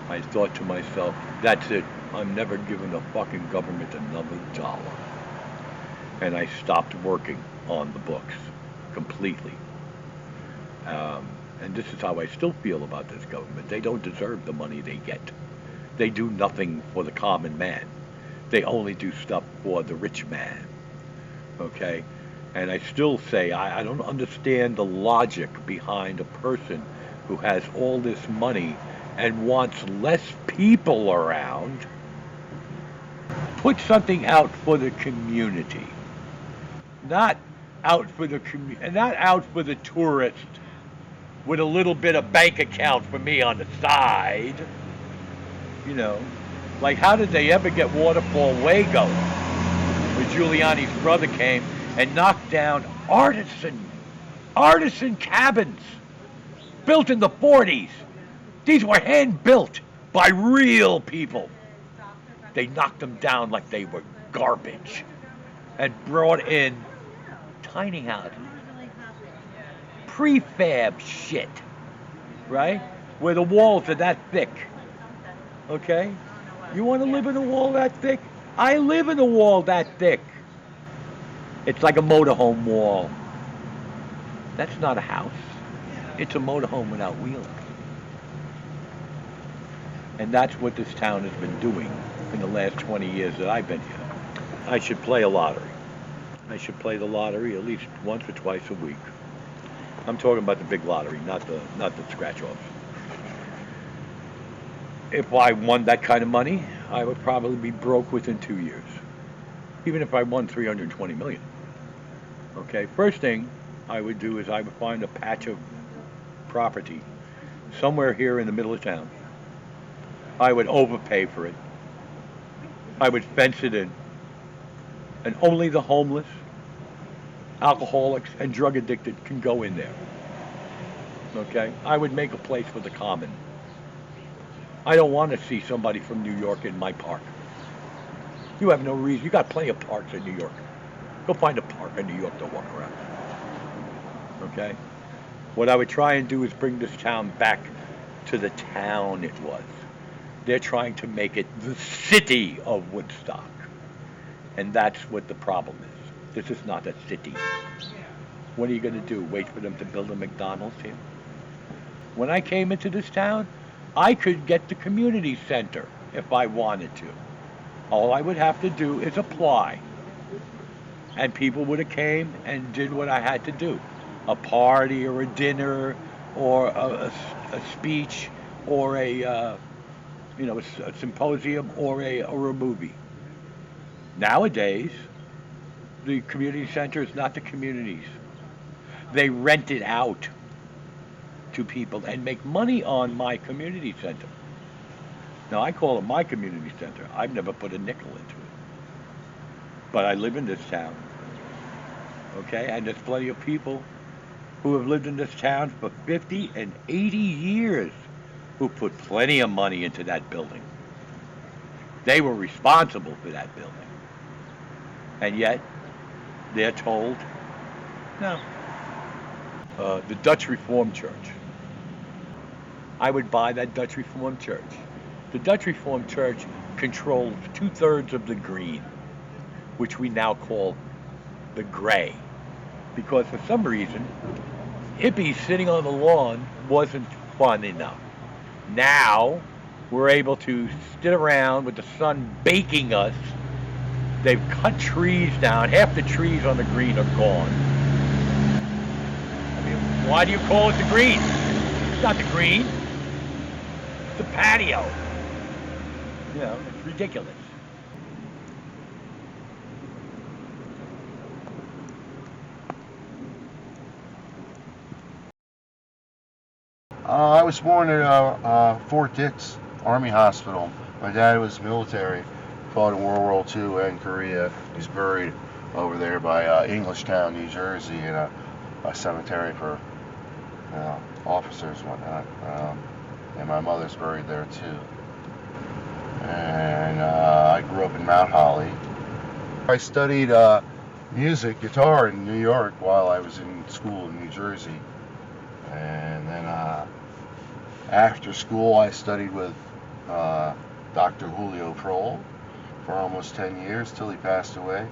I thought to myself, that's it. I'm never giving the fucking government another dollar. And I stopped working on the books completely. And this is how I still feel about this government. They don't deserve the money they get. They do nothing for the common man. They only do stuff for the rich man. Okay? And I still say, I don't understand the logic behind a person who has all this money and wants less people around. Put something out for the community. Not out for the not out for the tourist with a little bit of bank account for me on the side. You know, like how did they ever get Waterfall Way going? When Giuliani's brother came and knocked down artisan Artisan cabins built in the 40s. These were hand-built by real people. They knocked them down like they were garbage and brought in tiny houses. Prefab shit, right? Where the walls are that thick. Okay? You want to live in a wall that thick? I live in a wall that thick. It's like a motorhome wall. That's not a house. It's a motorhome without wheels. And that's what this town has been doing in the last 20 years that I've been here. I should play a lottery. I should play the lottery at least once or twice a week. I'm talking about the big lottery, not the scratch-offs. If I won that kind of money, I would probably be broke within 2 years. Even if I won 320 million. Okay, first thing I would do is I would find a patch of property somewhere here in the middle of town. I would overpay for it. I would fence it in. And only the homeless, alcoholics, and drug addicted can go in there. Okay? I would make a place for the common. I don't want to see somebody from New York in my park. You have no reason. You got plenty of parks in New York. Go find a park in New York to walk around. Okay? What I would try and do is bring this town back to the town it was. They're trying to make it the city of Woodstock. And that's what the problem is. This is not a city. What are you going to do? Wait for them to build a McDonald's here? When I came into this town, I could get the community center if I wanted to. All I would have to do is apply. And people would have came and did what I had to do. A party or a dinner or a speech or a symposium or a movie. Nowadays, the community center is not the communities. They rent it out to people and make money on my community center. Now, I call it my community center. I've never put a nickel into it. But I live in this town. Okay? And there's plenty of people who have lived in this town for 50 and 80 years who put plenty of money into that building. They were responsible for that building. And yet, they're told, no. The Dutch Reformed Church. I would buy that Dutch Reformed Church. The Dutch Reformed Church controls 2/3 of the green, which we now call the gray. Because for some reason, hippies sitting on the lawn wasn't fun enough. Now, we're able to sit around with the sun baking us. They've cut trees down. Half the trees on the green are gone. I mean, why do you call it the green? It's not the green. It's the patio. You know, it's ridiculous. I was born at Fort Dix Army Hospital. My dad was military, fought in World War II and Korea. He's buried over there by Englishtown, New Jersey, in a cemetery for officers and whatnot. And my mother's buried there too. And I grew up in Mount Holly. I studied music, guitar in New York while I was in school in New Jersey. And then after school I studied with Dr. Julio Prohl for almost 10 years till he passed away.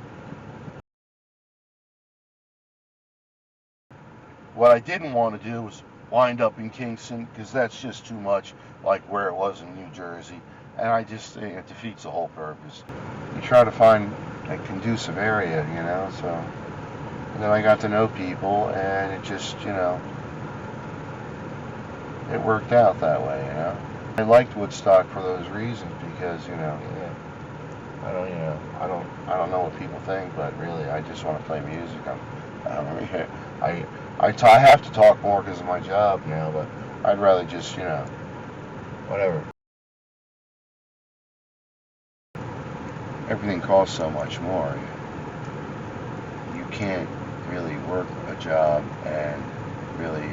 What I didn't want to do was wind up in Kingston, because that's just too much like where it was in New Jersey, and I just think it defeats the whole purpose. You try to find a conducive area, you know, so and then I got to know people, and it just, you know, it worked out that way, you know. I liked Woodstock for those reasons, because, you know, I don't know what people think, but really I just want to play music. I have to talk more because of my job now, but I'd rather just, you know, whatever. Everything costs so much more. You can't really work a job and really,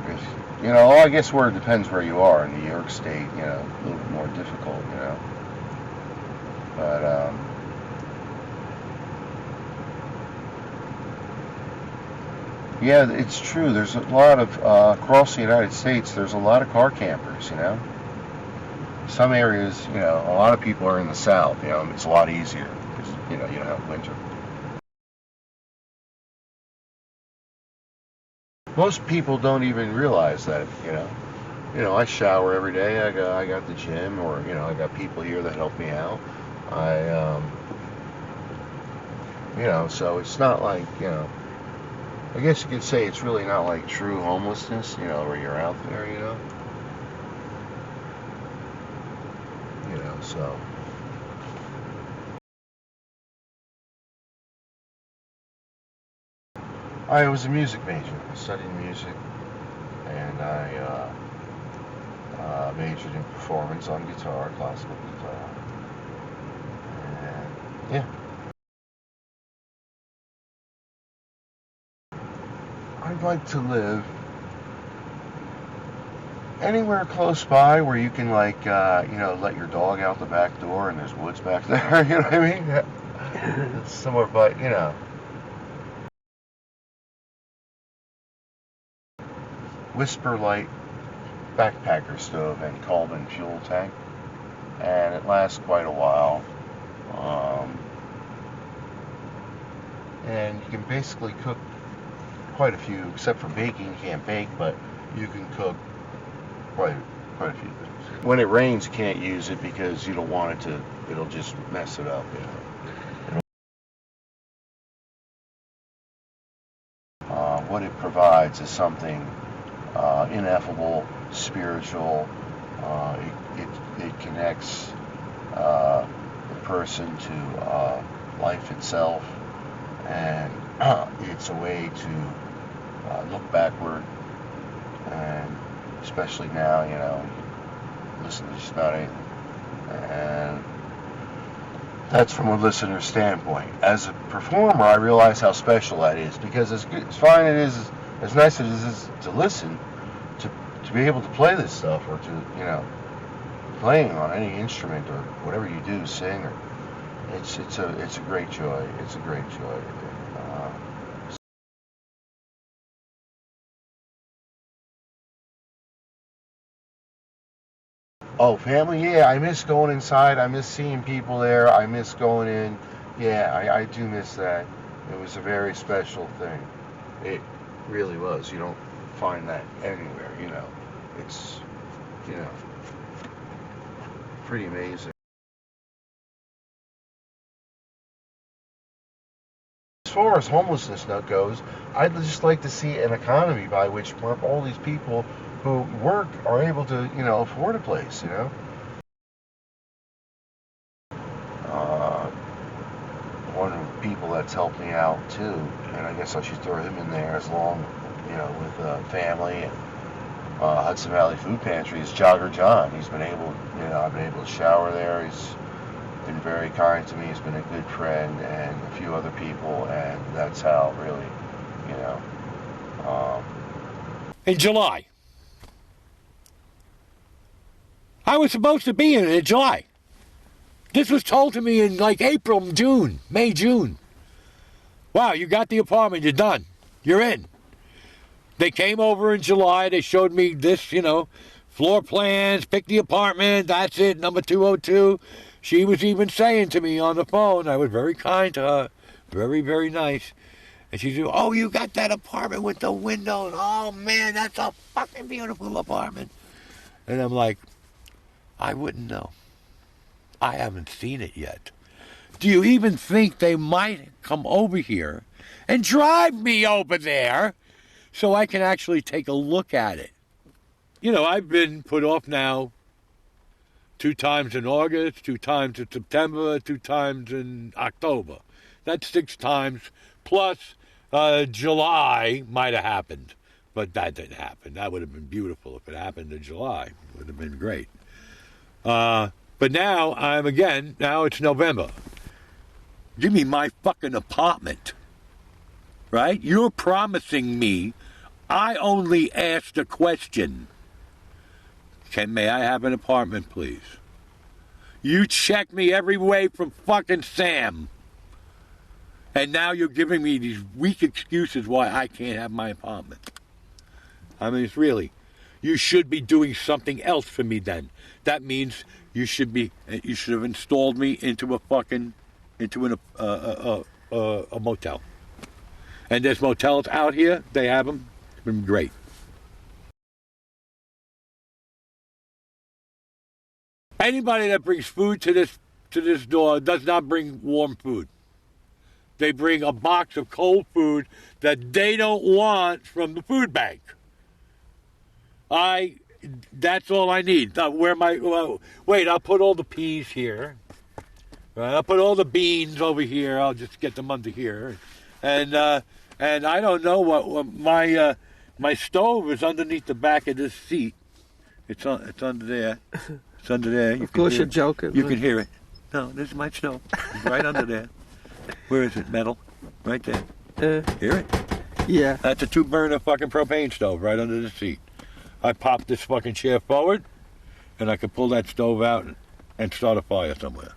if, you know, I guess where it depends where you are. In New York State, you know, a little bit more difficult, you know. But, yeah, it's true. There's a lot of, across the United States, there's a lot of car campers, you know. Some areas, you know, a lot of people are in the South, you know, it's a lot easier because, you know, you don't have winter. Most people don't even realize that, you know. You know, I shower every day. I got the gym, or, you know, I got people here that help me out. You know, so it's not like, you know, I guess you could say it's really not like true homelessness, you know, where you're out there, you know. You know, so. I was a music major. I studied music, and I majored in performance on guitar, classical guitar. And yeah. I'd like to live anywhere close by where you can, like, you know, let your dog out the back door and there's woods back there. You know what I mean? It's somewhere, but, you know. Whisper Light backpacker stove and Coleman fuel tank, and it lasts quite a while. And you can basically cook quite a few, except for baking. You can't bake, but you can cook quite a few things. When it rains, you can't use it because you don't want it to. It'll just mess it up. You know. What it provides is something ineffable, spiritual. It connects the person to life itself, and it's a way to look backward, and especially now, you know, listen to just about anything. And that's from a listener's standpoint. As a performer, I realize how special that is, because as fine it is, as nice as it is to listen, to be able to play this stuff, or to, you know, playing on any instrument or whatever you do, sing, or it's a great joy. It's a great joy. Oh, family, yeah, I miss going inside. I miss seeing people there. I miss going in. Yeah, I do miss that. It was a very special thing. It really was. You don't find that anywhere, you know. It's, you know, pretty amazing. As far as homelessness goes, I'd just like to see an economy by which all these people who work are able to, you know, afford a place, you know. One of the people that's helped me out too, and I guess I should throw him in there as long, you know, with family and Hudson Valley Food Pantry, is Jogger John. He's been able, you know, I've been able to shower there. He's been very kind to me. He's been a good friend, and a few other people, and that's how really, you know. In July. I was supposed to be in July. This was told to me in like April, June, May, June. Wow, you got the apartment, you're done. You're in. They came over in July, they showed me this, you know, floor plans, pick the apartment, that's it, number 202. She was even saying to me on the phone, I was very kind to her, very, very nice. And she said, oh, you got that apartment with the windows. Oh, man, that's a fucking beautiful apartment. And I'm like, I wouldn't know. I haven't seen it yet. Do you even think they might come over here and drive me over there so I can actually take a look at it? You know, I've been put off now 2 times in August, 2 times in September, 2 times in October. That's 6 times. Plus, July might have happened. But that didn't happen. That would have been beautiful if it happened in July. It would have been great. But now now it's November. Give me my fucking apartment. right? You're promising me. I only asked a question. May I have an apartment, please? You check me every way from fucking Sam. And now you're giving me these weak excuses why I can't have my apartment. I mean, it's really, you should be doing something else for me then. That means you should have installed me into a motel. And there's motels out here, they have them, it's been great. Anybody that brings food to this door does not bring warm food. They bring a box of cold food that they don't want from the food bank. That's all I need. I'll put all the peas here. Right, I'll put all the beans over here. I'll just get them under here. And I don't know what my stove is underneath the back of this seat. It's under there. It's under there. Of course you're joking. You can hear it. No, this is my stove. It's right under there. Where is it? Metal? Right there. Hear it? Yeah. That's a 2-burner fucking propane stove right under the seat. I pop this fucking chair forward, and I can pull that stove out and start a fire somewhere.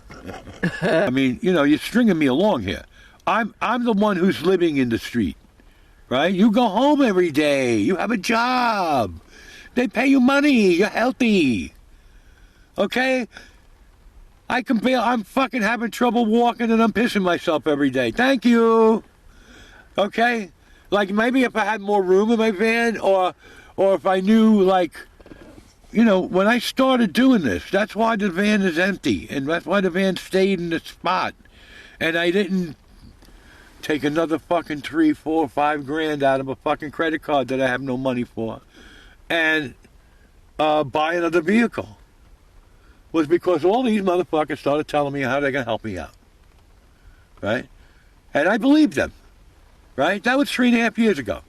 I mean, you're stringing me along here. I'm the one who's living in the street, right? You go home every day. You have a job. They pay you money. You're healthy. Okay? I'm fucking having trouble walking and I'm pissing myself every day. Thank you. Okay? Like maybe if I had more room in my van or if I knew when I started doing this, that's why the van is empty and that's why the van stayed in the spot. And I didn't take another fucking $3, $4, $5 grand out of a fucking credit card that I have no money for and buy another vehicle. Was because all these motherfuckers started telling me how they're going to help me out. Right? And I believed them. Right? That was 3.5 years ago.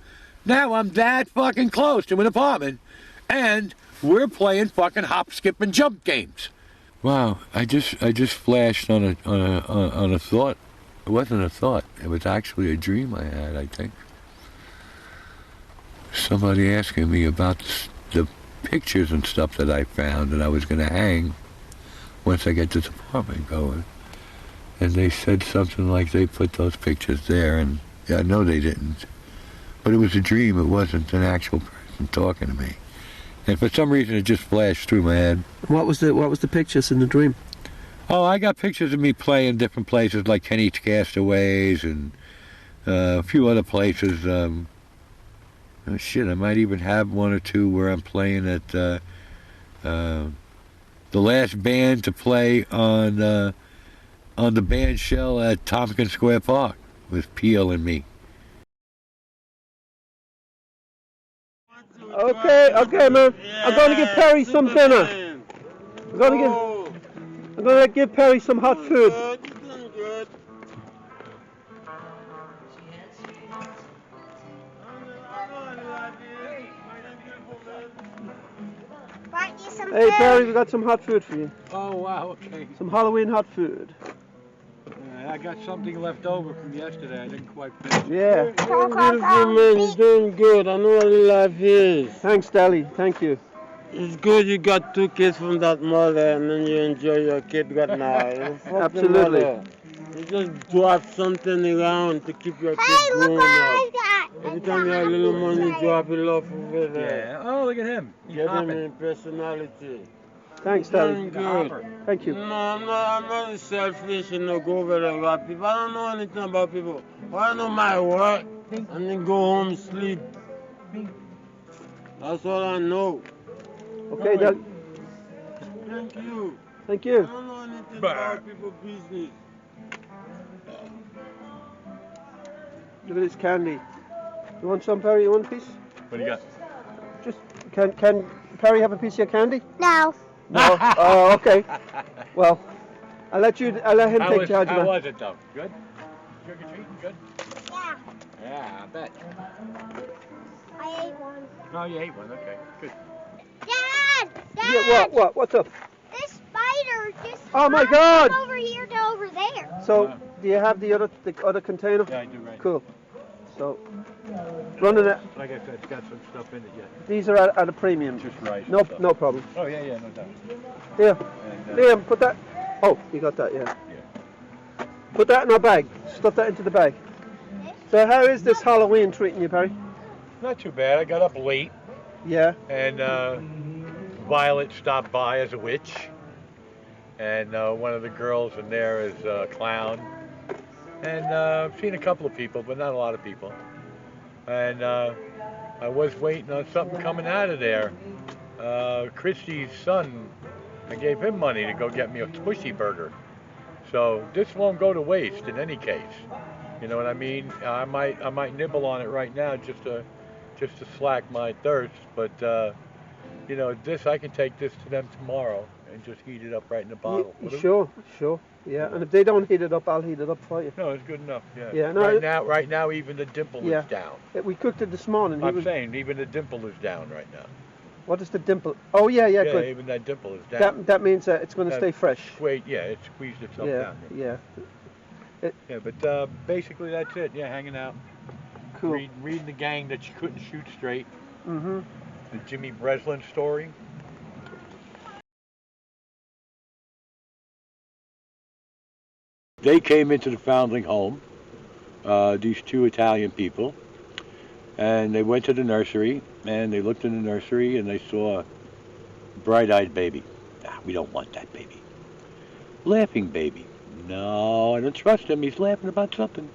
Now I'm that fucking close to an apartment and we're playing fucking hop, skip, and jump games. Wow, I just flashed on a thought. It wasn't a thought. It was actually a dream I had, I think. Somebody asking me about the pictures and stuff that I found that I was going to hang once I get this apartment going. And they said something like they put those pictures there, and I know they didn't. But it was a dream, it wasn't an actual person talking to me. And for some reason it just flashed through my head. What was the pictures in the dream? Oh, I got pictures of me playing different places like Kenny's Castaways and a few other places. Oh shit, I might even have one or two where I'm playing at the last band to play on the band shell at Tompkins Square Park with Peel and me. Okay, man. I'm going to give Perry some dinner. I'm going to give Perry some hot food. Hey Perry, we got some hot food for you. Oh wow, okay. Some Halloween hot food. I got something left over from yesterday. I didn't quite finish. Yeah. Beautiful man, you're doing good. I know what life is. Thanks, Dally. Thank you. It's good you got 2 kids from that mother and then you enjoy your kid got now. Absolutely. Mother. You just drop something around to keep your kids Hey, look growing what up. I got. Every time you have a little money, drop it off over there. Yeah. Oh, look at him. Get him in personality. Thanks, Dally. Good. Thank you. No, I'm not selfish and go over there and rob people. I don't know anything about people. I know my work and then go home sleep. That's all I know. Okay, Dally. Thank you. Thank you. I don't know anything about people's business. Look at this candy. You want some, Perry? You want a piece? What do you got? Just can Perry have a piece of your candy? No. No. Oh, okay. Well, I'll let him take charge of How that. was it though? Good? Trick or treating? Good? Yeah. Yeah, I bet. I ate one. Oh, you ate one. Okay, good. Dad! Yeah, what? What's up? This spider just Oh my from God! over here to over there. So, do you have the other container? Yeah, I do, right. Cool. So running it. Like I said, it's got some stuff in it yet. These are at a premium. Just rice. No, no problem. Oh yeah, no doubt. Here, And, Liam, put that. Oh, you got that, yeah. Put that in our bag. Stuff that into the bag. So how is this Halloween treating you, Perry? Not too bad. I got up late. Yeah. And Violet stopped by as a witch. And one of the girls in there is a clown. And I've seen a couple of people, but not a lot of people. And I was waiting on something coming out of there. Christy's son, I gave him money to go get me a squishy burger. So this won't go to waste in any case. You know what I mean? I might nibble on it right now just to slack my thirst. But you know, this I can take this to them tomorrow and just heat it up right in the bottle. Sure. Yeah, and if they don't heat it up, I'll heat it up for you. No, it's good enough. Yeah. Yeah. No, right now, even the dimple is down. We cooked it this morning. I'm saying even the dimple is down right now. What is the dimple? Oh yeah, good. Even that dimple is down. That means it's going to stay fresh. It squeezed itself down. Yeah. But basically that's it. Yeah, hanging out. Cool. Reading the gang that you couldn't shoot straight. Mm-hmm. The Jimmy Breslin story. They came into the foundling home, these two Italian people, and they went to the nursery, and they looked in the nursery, and they saw a bright-eyed baby. We don't want that baby. Laughing baby. No, I don't trust him. He's laughing about something.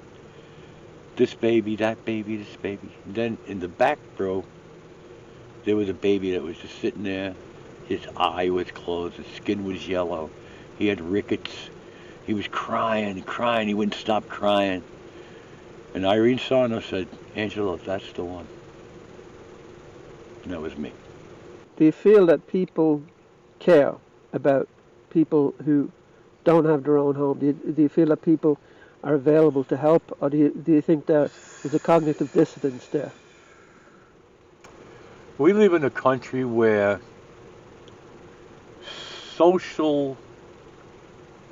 This baby, that baby, this baby. And then in the back row, there was a baby that was just sitting there. His eye was closed. His skin was yellow. He had rickets. He was crying and crying. He wouldn't stop crying. And Irene Sarno said, Angelo, that's the one. And that was me. Do you feel that people care about people who don't have their own home? Do you feel that people are available to help? Or do you think there is a cognitive dissonance there? We live in a country where social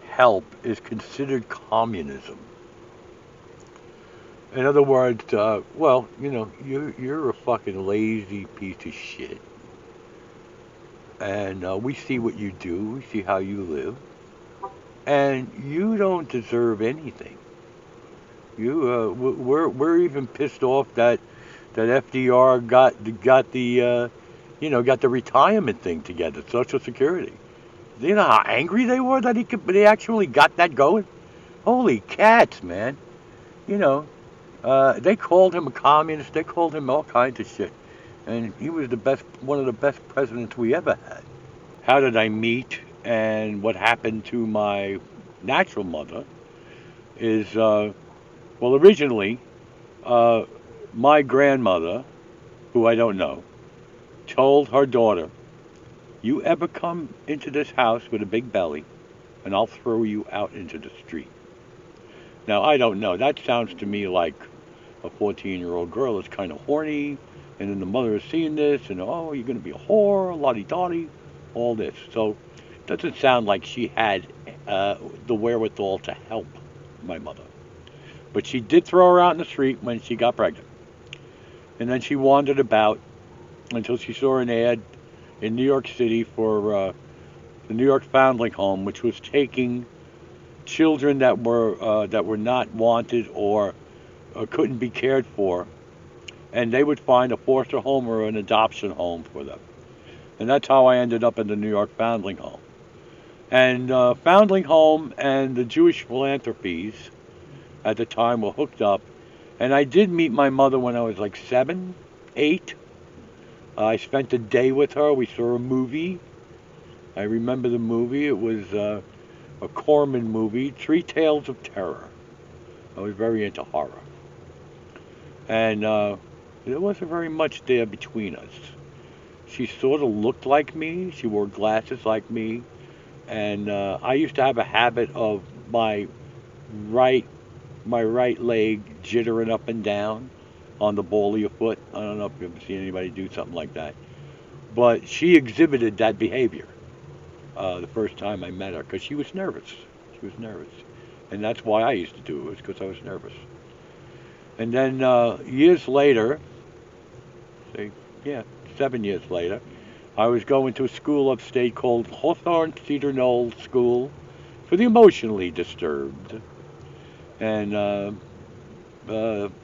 help is considered communism. In other words, well, you know, you're a fucking lazy piece of shit. And we see what you do, we see how you live, and you don't deserve anything. We're even pissed off that FDR got the retirement thing together, Social Security. You know how angry they were that they actually got that going? Holy cats, man. You know, they called him a communist, they called him all kinds of shit. And he was one of the best presidents we ever had. How did I meet and what happened to my natural mother is, well, originally, my grandmother, who I don't know, told her daughter, you ever come into this house with a big belly, and I'll throw you out into the street. Now, I don't know. That sounds to me like a 14-year-old girl is kind of horny, and then the mother is seeing this, and, oh, you're going to be a whore, lottie-dottie, all this. So it doesn't sound like she had the wherewithal to help my mother. But she did throw her out in the street when she got pregnant. And then she wandered about until she saw an ad in New York City for the New York Foundling Home, which was taking children that were not wanted or couldn't be cared for, and they would find a foster home or an adoption home for them. And that's how I ended up in the New York Foundling Home. And Foundling Home and the Jewish Philanthropies at the time were hooked up. And I did meet my mother when I was like 7, 8. I spent a day with her. We saw a movie. I remember the movie. It was a Corman movie, Three Tales of Terror. I was very into horror. And there wasn't very much there between us. She sort of looked like me. She wore glasses like me. And I used to have a habit of my right leg jittering up and down on the ball of your foot. I don't know if you've ever seen anybody do something like that. But she exhibited that behavior the first time I met her because she was nervous. She was nervous. And that's why I used to do it, was because I was nervous. And then years later, say, yeah, 7 years later, I was going to a school upstate called Hawthorne Cedar Knoll School for the emotionally disturbed. And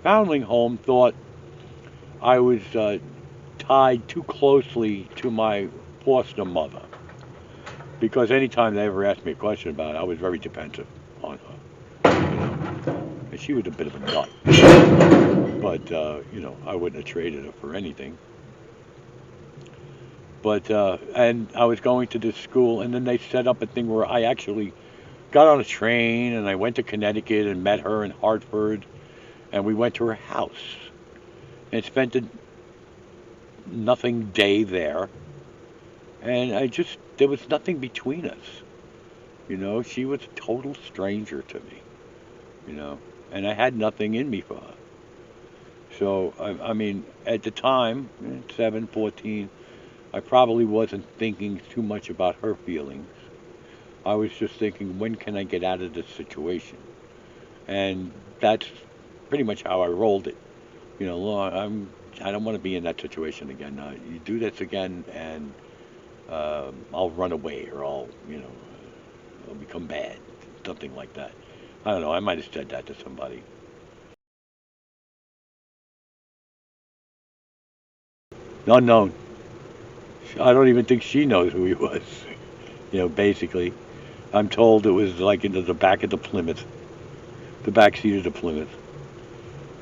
Foundling Home thought I was tied too closely to my foster mother because anytime they ever asked me a question about it, I was very defensive on her. And she was a bit of a nut, but I wouldn't have traded her for anything. But and I was going to this school, and then they set up a thing where I actually got on a train and I went to Connecticut and met her in Hartford, and we went to her house and spent a nothing day there. And there was nothing between us. She was a total stranger to me, and I had nothing in me for her. So, I mean, at the time, 7, 14, I probably wasn't thinking too much about her feelings. I was just thinking, when can I get out of this situation? And that's pretty much how I rolled it. I don't want to be in that situation again. You do this again, and I'll run away, or I'll become bad, something like that. I don't know. I might have said that to somebody. Unknown. I don't even think she knows who he was. Basically, I'm told it was like into the back of the Plymouth, the back seat of the Plymouth.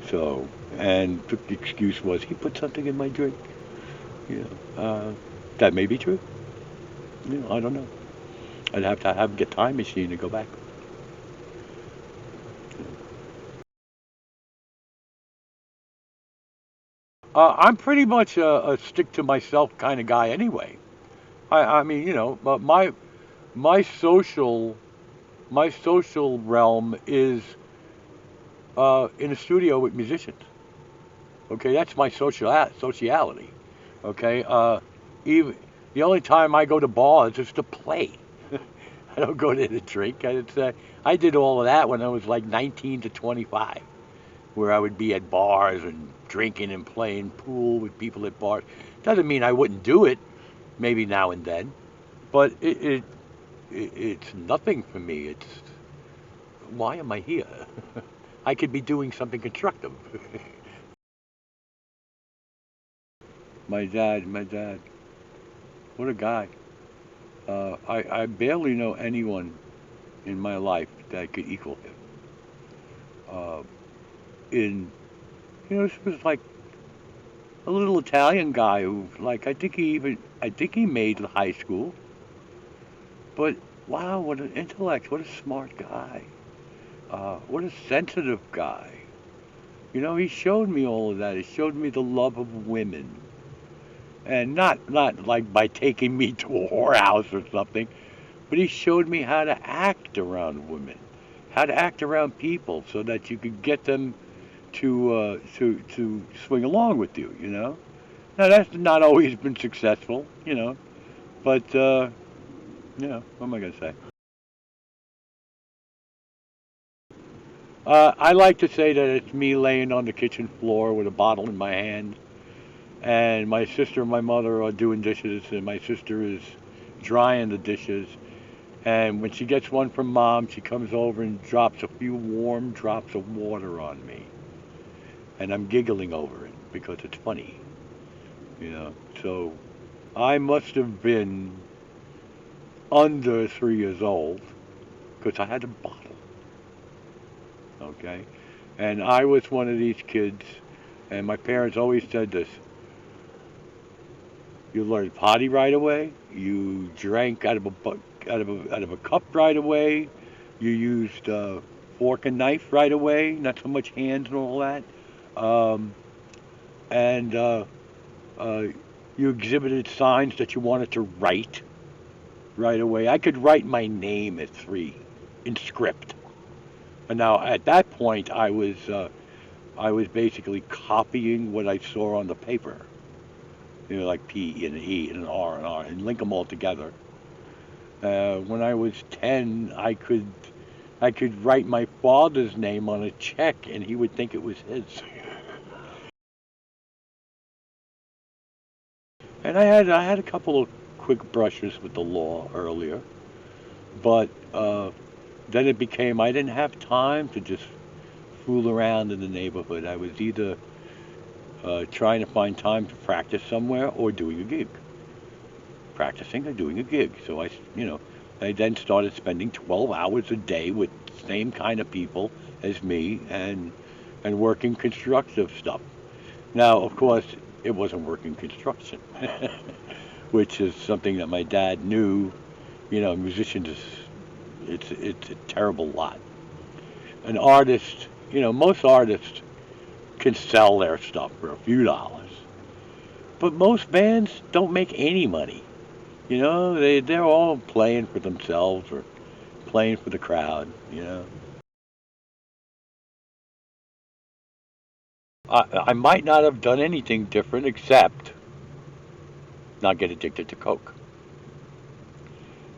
So, and the excuse was he put something in my drink. That may be true. I don't know. I'd have to have a time machine to go back. I'm pretty much a stick to myself kind of guy anyway. I mean, but my social my social realm is in a studio with musicians. Okay, that's my sociality. Okay, even the only time I go to bars is to play. I don't go there to drink. I did all of that when I was like 19 to 25, where I would be at bars and drinking and playing pool with people at bars. Doesn't mean I wouldn't do it, maybe now and then, but it's nothing for me. It's why am I here? I could be doing something constructive. My dad, what a guy. I barely know anyone in my life that could equal him. Uh, this was like a little Italian guy who, like, I think he made high school. But wow, what an intellect! What a smart guy! What a sensitive guy! He showed me all of that. He showed me the love of women, and not like by taking me to a whorehouse or something, but he showed me how to act around women, how to act around people, so that you could get them to swing along with you. Now that's not always been successful, but what am I gonna say? I like to say that it's me laying on the kitchen floor with a bottle in my hand, and my sister and my mother are doing dishes, and my sister is drying the dishes. And when she gets one from mom, she comes over and drops a few warm drops of water on me. And I'm giggling over it because it's funny, So I must have been under 3 years old because I had a bottle, okay? And I was one of these kids, and my parents always said this: you learned potty right away, you drank out of a cup right away, you used fork and knife right away, not so much hands and all that, um, and uh, you exhibited signs that you wanted to write right away. I could write my name at 3 in script. And now at that point, I was basically copying what I saw on the paper. Like P and an E and an R and link them all together. When I was 10, I could I could write my father's name on a check and he would think it was his. And I had a couple of quick brushes with the law earlier, but then it became I didn't have time to just fool around in the neighborhood. I was either trying to find time to practice somewhere or doing a gig. Practicing or doing a gig. So I then started spending 12 hours a day with the same kind of people as me and working constructive stuff. Now, of course, it wasn't working construction, which is something that my dad knew. Musicians, it's a terrible lot. An artist, most artists can sell their stuff for a few dollars, but most bands don't make any money. They're all playing for themselves or playing for the crowd. I might not have done anything different except not get addicted to coke.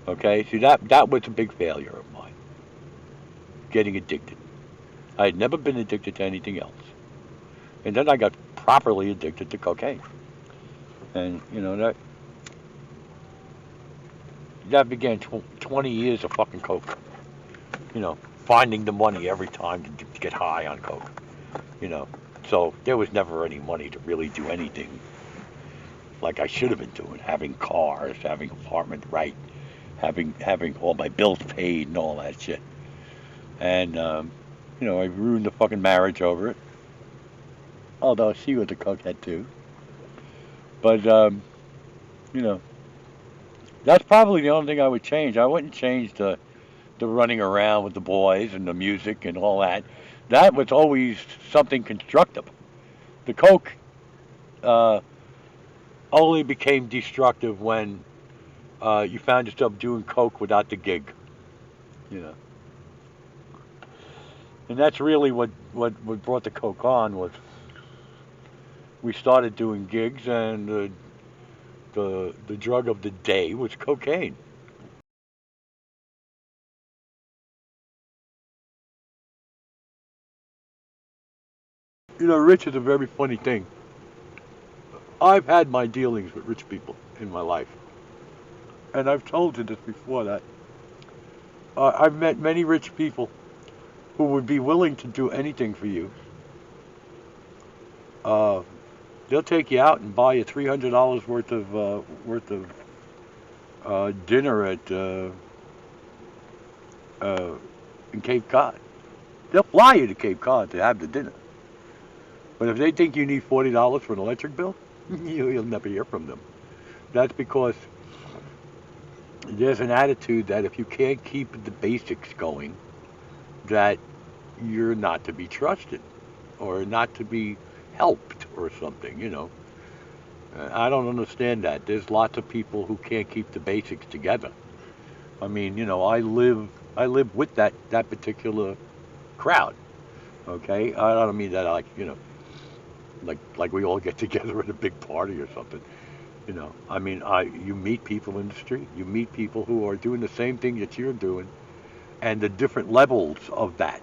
Okay, see that was a big failure of mine. Getting addicted. I had never been addicted to anything else, and then I got properly addicted to cocaine, and that began 20 years of fucking coke. Finding the money every time to get high on coke. You know, so there was never any money to really do anything like I should have been doing, having cars, having apartment right, having all my bills paid and all that shit. And I ruined the fucking marriage over it. Although she was a cokehead too. But you know, that's probably the only thing I would change. I wouldn't change the running around with the boys and the music and all that. That was always something constructive. The coke uh, only became destructive when you found yourself doing coke without the gig. You know, and that's really what brought the coke on was we started doing gigs and the drug of the day was cocaine. Rich is a very funny thing. I've had my dealings with rich people in my life, and I've told you this before that I've met many rich people who would be willing to do anything for you. Uh, they'll take you out and buy you $300 worth of dinner at in Cape Cod. They'll fly you to Cape Cod to have the dinner. But if they think you need $40 for an electric bill, you'll never hear from them. That's because there's an attitude that if you can't keep the basics going, that you're not to be trusted or not to be helped or something. I don't understand that. There's lots of people who can't keep the basics together. I mean, I live with that particular crowd. Okay? I don't mean that like we all get together at a big party or something. I mean, you meet people in the street. You meet people who are doing the same thing that you're doing, and the different levels of that.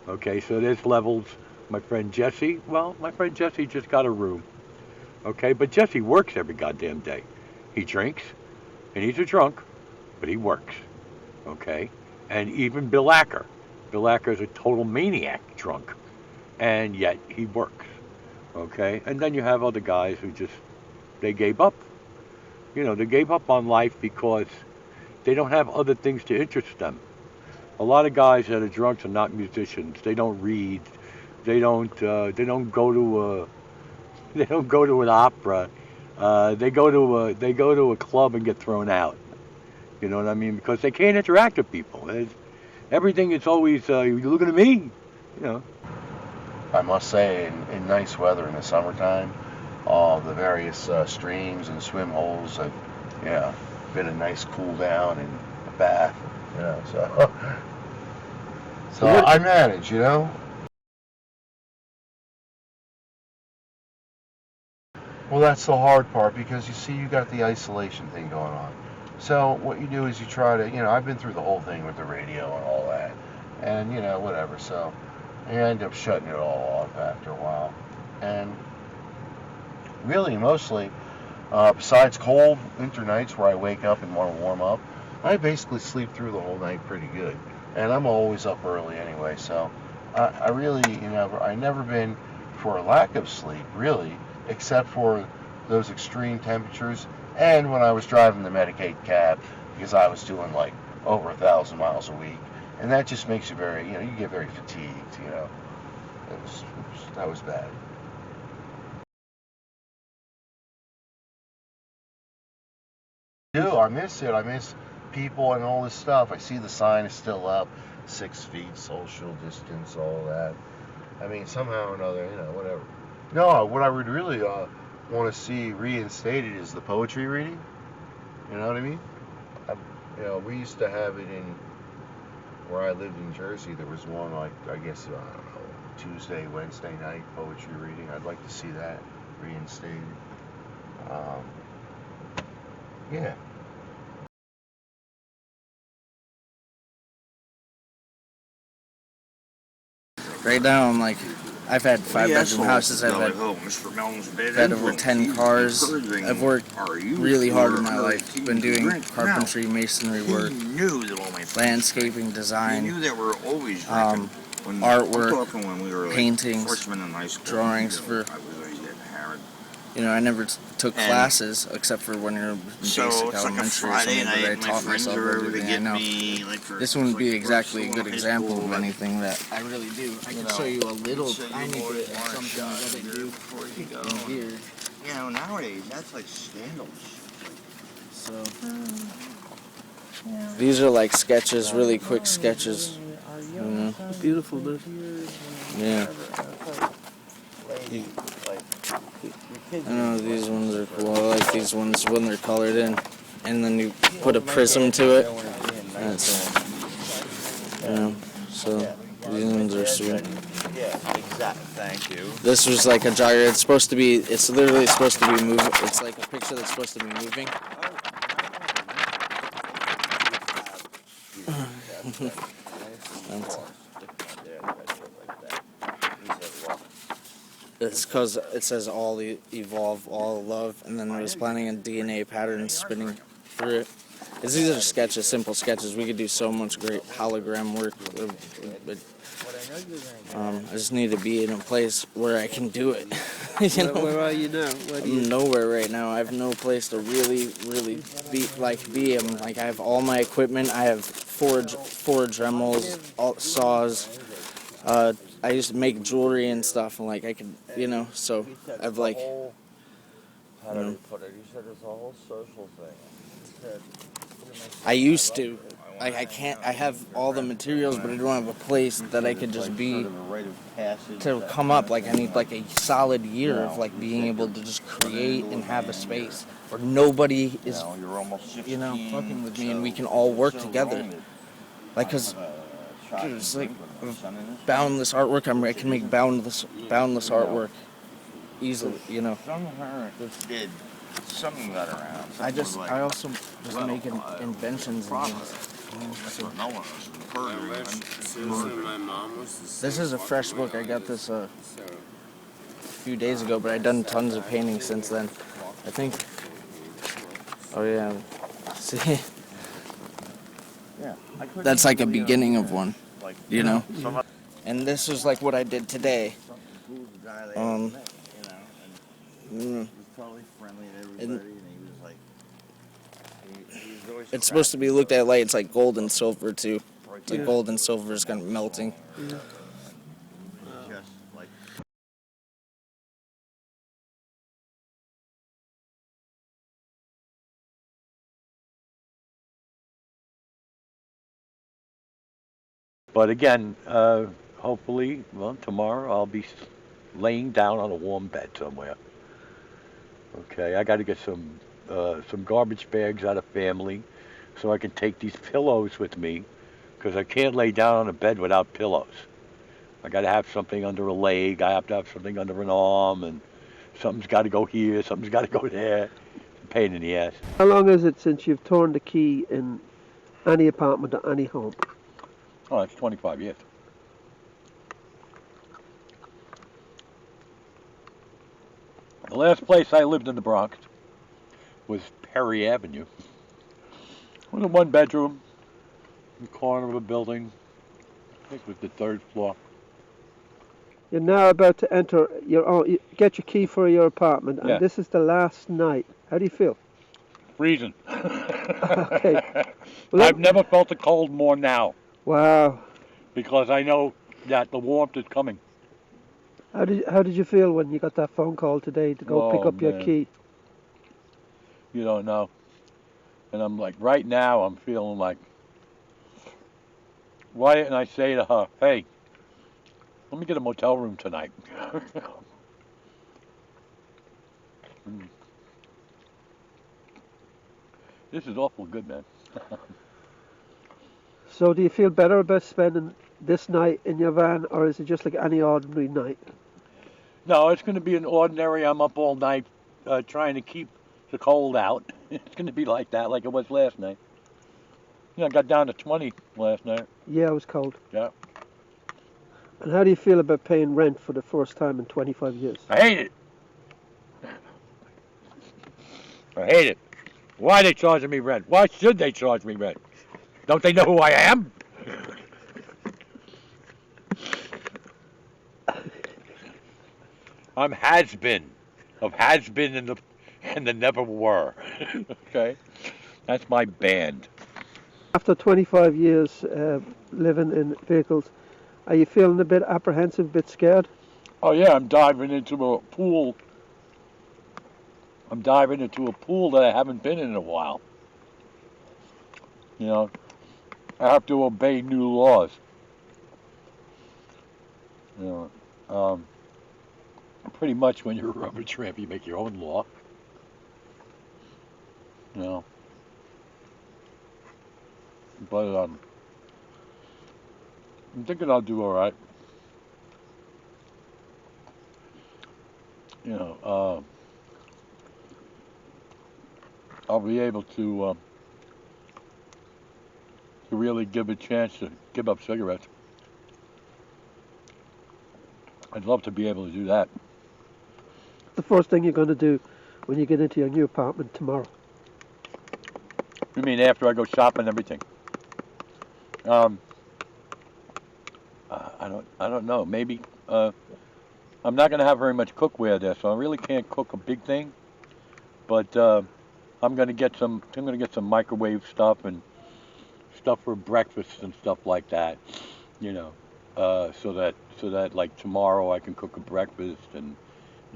Okay, so there's levels. My friend Jesse just got a room. Okay, but Jesse works every goddamn day. He drinks, and he's a drunk, but he works. Okay, and even Bill Acker. Bill Acker is a total maniac drunk, and yet he works. Okay, and then you have other guys who they gave up. They gave up on life because they don't have other things to interest them. A lot of guys that are drunks are not musicians. They don't read. They don't go to they don't go to an opera. They go to a club and get thrown out. You know what I mean? Because they can't interact with people. Everything is always you looking at me. You know. I must say, in nice weather in the summertime, the various streams and swim holes have, been a nice cool down and a bath, so I manage. Well, that's the hard part because you see, you got the isolation thing going on. So what you do is you try to, I've been through the whole thing with the radio and all that, and you know, whatever. So I end up shutting it all off after a while, and really mostly, besides cold winter nights where I wake up and want to warm up, I basically sleep through the whole night pretty good, and I'm always up early anyway. So I really, you know, I never been for a lack of sleep really, except for those extreme temperatures, and when I was driving the Medicaid cab because I was doing like over 1,000 miles a week, and that just makes you very, you know, you get very fatigued, you know. That was bad. I miss it. I miss people and all this stuff. I see the sign is still up, 6 feet, social distance, all that. I mean, somehow or another, you know, whatever. No, what I would really want to see reinstated is the poetry reading. You know what I mean? You know, we used to have it in where I lived in Jersey. There was one, like, I guess, I don't know, Tuesday, Wednesday night poetry reading. I'd like to see that reinstated. Yeah. Right now, I'm like, I've had 5-bedroom houses. I've had over 10 cars. I've worked really hard in my life. Been doing carpentry, masonry work, landscaping, design, artwork, paintings, drawings for. You know, I never took classes except for when you're in basic elementary or something, but I taught myself everything I know. This wouldn't be exactly a good example of anything that I really do. I can show you a little tiny bit of something that I do in here. You know, nowadays that's like scandalous. So these are like sketches, really quick sketches. You know, Beautiful, man. yeah. I know these ones are cool. I like these ones when they're colored in, and then you put a prism to it. That's, you know, so these ones are sweet. Yeah, exactly. Thank you. This was like a jogger. It's supposed to be. It's literally supposed to be moving. It's like a picture that's supposed to be moving. It's because it says all evolve, all love, and then I was planning on DNA patterns spinning through it. These are sketches, simple sketches. We could do so much great hologram work. But, I just need to be in a place where I can do it. You know? Where are you now? I'm nowhere right now. I have no place to really be. I'm like, I have all my equipment. I have forge Dremels, saws. I used to make jewelry and stuff, and like I could, you know. So I've like. How do you put it? You said it's a whole social thing. I used to. I can't. I have all the materials, but I don't have a place that I could just be to come up. Like I need like a solid year of like being able to just create and have a space where nobody is, you know, fucking with me, and we can all work together. Like, cause it's like boundless artwork. I can make boundless artwork easily. You know. Something got around. I also just make inventions and things. This is a fresh book. I got this a few days ago, but I've done tons of painting since then. I think. Oh yeah. See. That's like a beginning of one. You know. And this is like what I did today. It's supposed to be looked at like it's like gold and silver too. It's like gold and silver is kind of melting. But again, hopefully, well, tomorrow I'll be laying down on a warm bed somewhere. Okay, I got to get some garbage bags out of family so I can take these pillows with me because I can't lay down on a bed without pillows. I got to have something under a leg. I have to have something under an arm, and something's got to go here, something's got to go there. It's a pain in the ass. How long is it since you've torn the key in any apartment or any home? Oh, that's 25 years. The last place I lived in the Bronx was Perry Avenue. It was a one-bedroom in the corner of a building. I think it was the third floor. You're now about to enter your own, get your key for your apartment, and Yeah. this is the last night. How do you feel? Freezing. Okay. Well, I've never felt the cold more now Wow. because I know that the warmth is coming. How did you feel when you got that phone call today to go pick Oh, up your man. key? You don't know. And I'm like, right now, I'm feeling like, why didn't I say to her, hey, let me get a motel room tonight? This is awful good, man. So do you feel better about spending this night in your van, or is it just like any ordinary night? No, it's going to be an ordinary, I'm up all night trying to keep the cold out. It's going to be like that, like it was last night. I got down to 20 last night. Yeah, it was cold. Yeah. And how do you feel about paying rent for the first time in 25 years? I hate it. I hate it. Why are they charging me rent? Why should they charge me rent? Don't they know who I am? I'm has-been. Of has-been and the never were. Okay? That's my band. After 25 years living in vehicles, are you feeling a bit apprehensive, a bit scared? Oh yeah, I'm diving into a pool. I'm diving into a pool that I haven't been in a while. You know, I have to obey new laws. You know, pretty much when you're a rubber tramp, you make your own law. You know, but I'm thinking I'll do all right. You know, I'll be able to really give a chance to give up cigarettes. I'd love to be able to do that. The first thing you're going to do when you get into your new apartment tomorrow? You mean after I go shopping and everything? I don't know. Maybe I'm not going to have very much cookware there, so I really can't cook a big thing. But I'm going to get some. I'm going to get some microwave stuff and stuff for breakfast and stuff like that. You know, so that like tomorrow I can cook a breakfast, and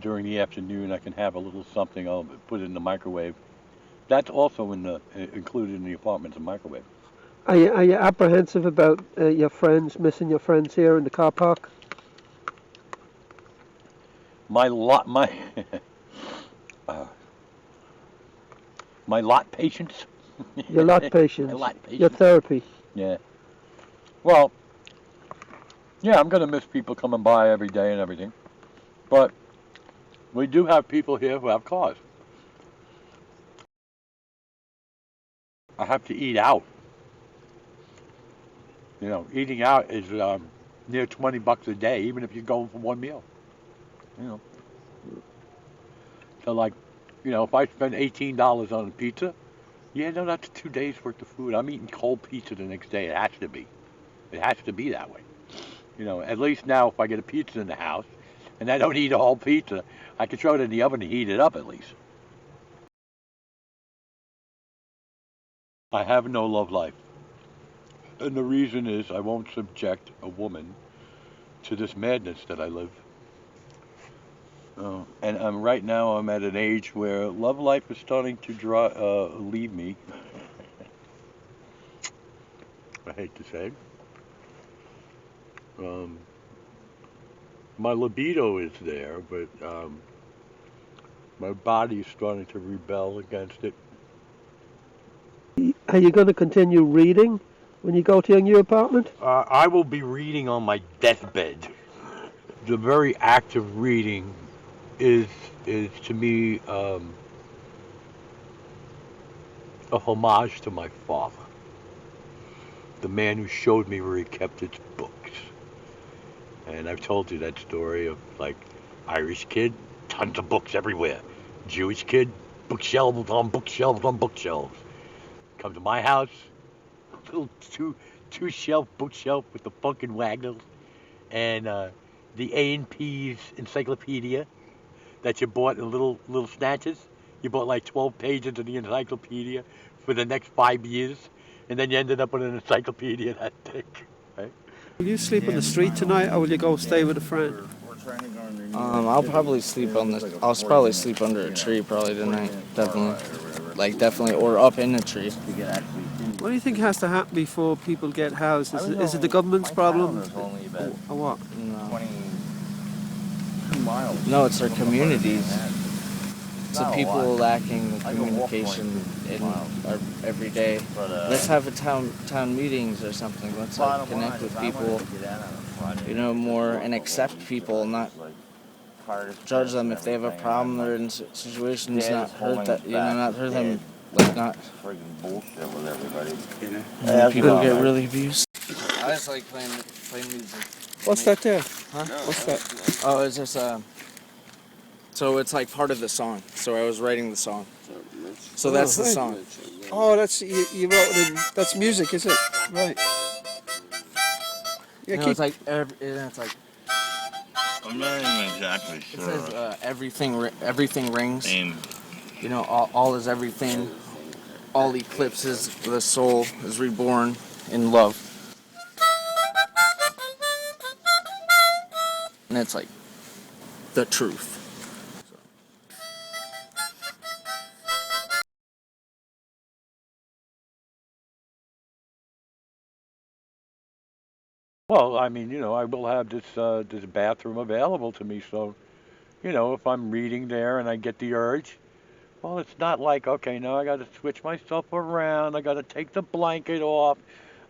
during the afternoon I can have a little something. I'll put it in the microwave. That's also included in the apartment, the microwave. Are you apprehensive about your friends, missing your friends here in the car park? My my lot patience. Your lot patience. My lot patience. Your therapy. Yeah. Well, yeah, I'm gonna miss people coming by every day and everything, but we do have people here who have cars. I have to eat out. You know, eating out is near $20 a day, even if you're going for one meal. You know, so like, you know, if I spend $18 on a pizza, yeah, no, that's 2 days worth of food. I'm eating cold pizza the next day. It has to be. It has to be that way. You know, at least now if I get a pizza in the house and I don't eat a whole pizza, I can throw it in the oven and heat it up at least. I have no love life. And the reason is I won't subject a woman to this madness that I live. And right now I'm at an age where love life is starting to leave me. I hate to say. My libido is there, but my body is starting to rebel against it. Are you going to continue reading when you go to your new apartment? I will be reading on my deathbed. The very act of reading is to me a homage to my father. the man who showed me where he kept his books. And I've told you that story of like Irish kid, tons of books everywhere. Jewish kid, bookshelves on bookshelves on bookshelves. Come to my house, little two shelf bookshelf with the fucking Wagnalls and the A&P's encyclopedia that you bought in little snatches. You bought like 12 pages of the encyclopedia for the next 5 years, and then you ended up with an encyclopedia that thick, right? Will you sleep on the street tonight, or will you go stay with a friend? I'll probably sleep I'll probably sleep under a tree probably tonight. Definitely, or up in a tree. What do you think has to happen before people get housed? Is it the government's problem, or what? No, it's our communities. It's the people lacking communication in our everyday. Let's have a town meetings or something. Let's connect with people, more and accept people, not judge them if they have a problem or in situations, not hurt them, not. Friggin' bullshit with everybody. People get really abused. I just like playing music. What's that there? Huh? What's that? Oh, it's just so it's like part of the song. So I was writing the song. So that's the song. Oh, that's you wrote it. That's music, is it? Right. Yeah, It's like it's like. I'm not even exactly It sure. says everything rings. All is everything. All eclipses. The soul is reborn in love. And it's like the truth. Well, I mean, I will have this bathroom available to me, so, if I'm reading there and I get the urge, well, it's not like, okay, now I got to switch myself around, I got to take the blanket off,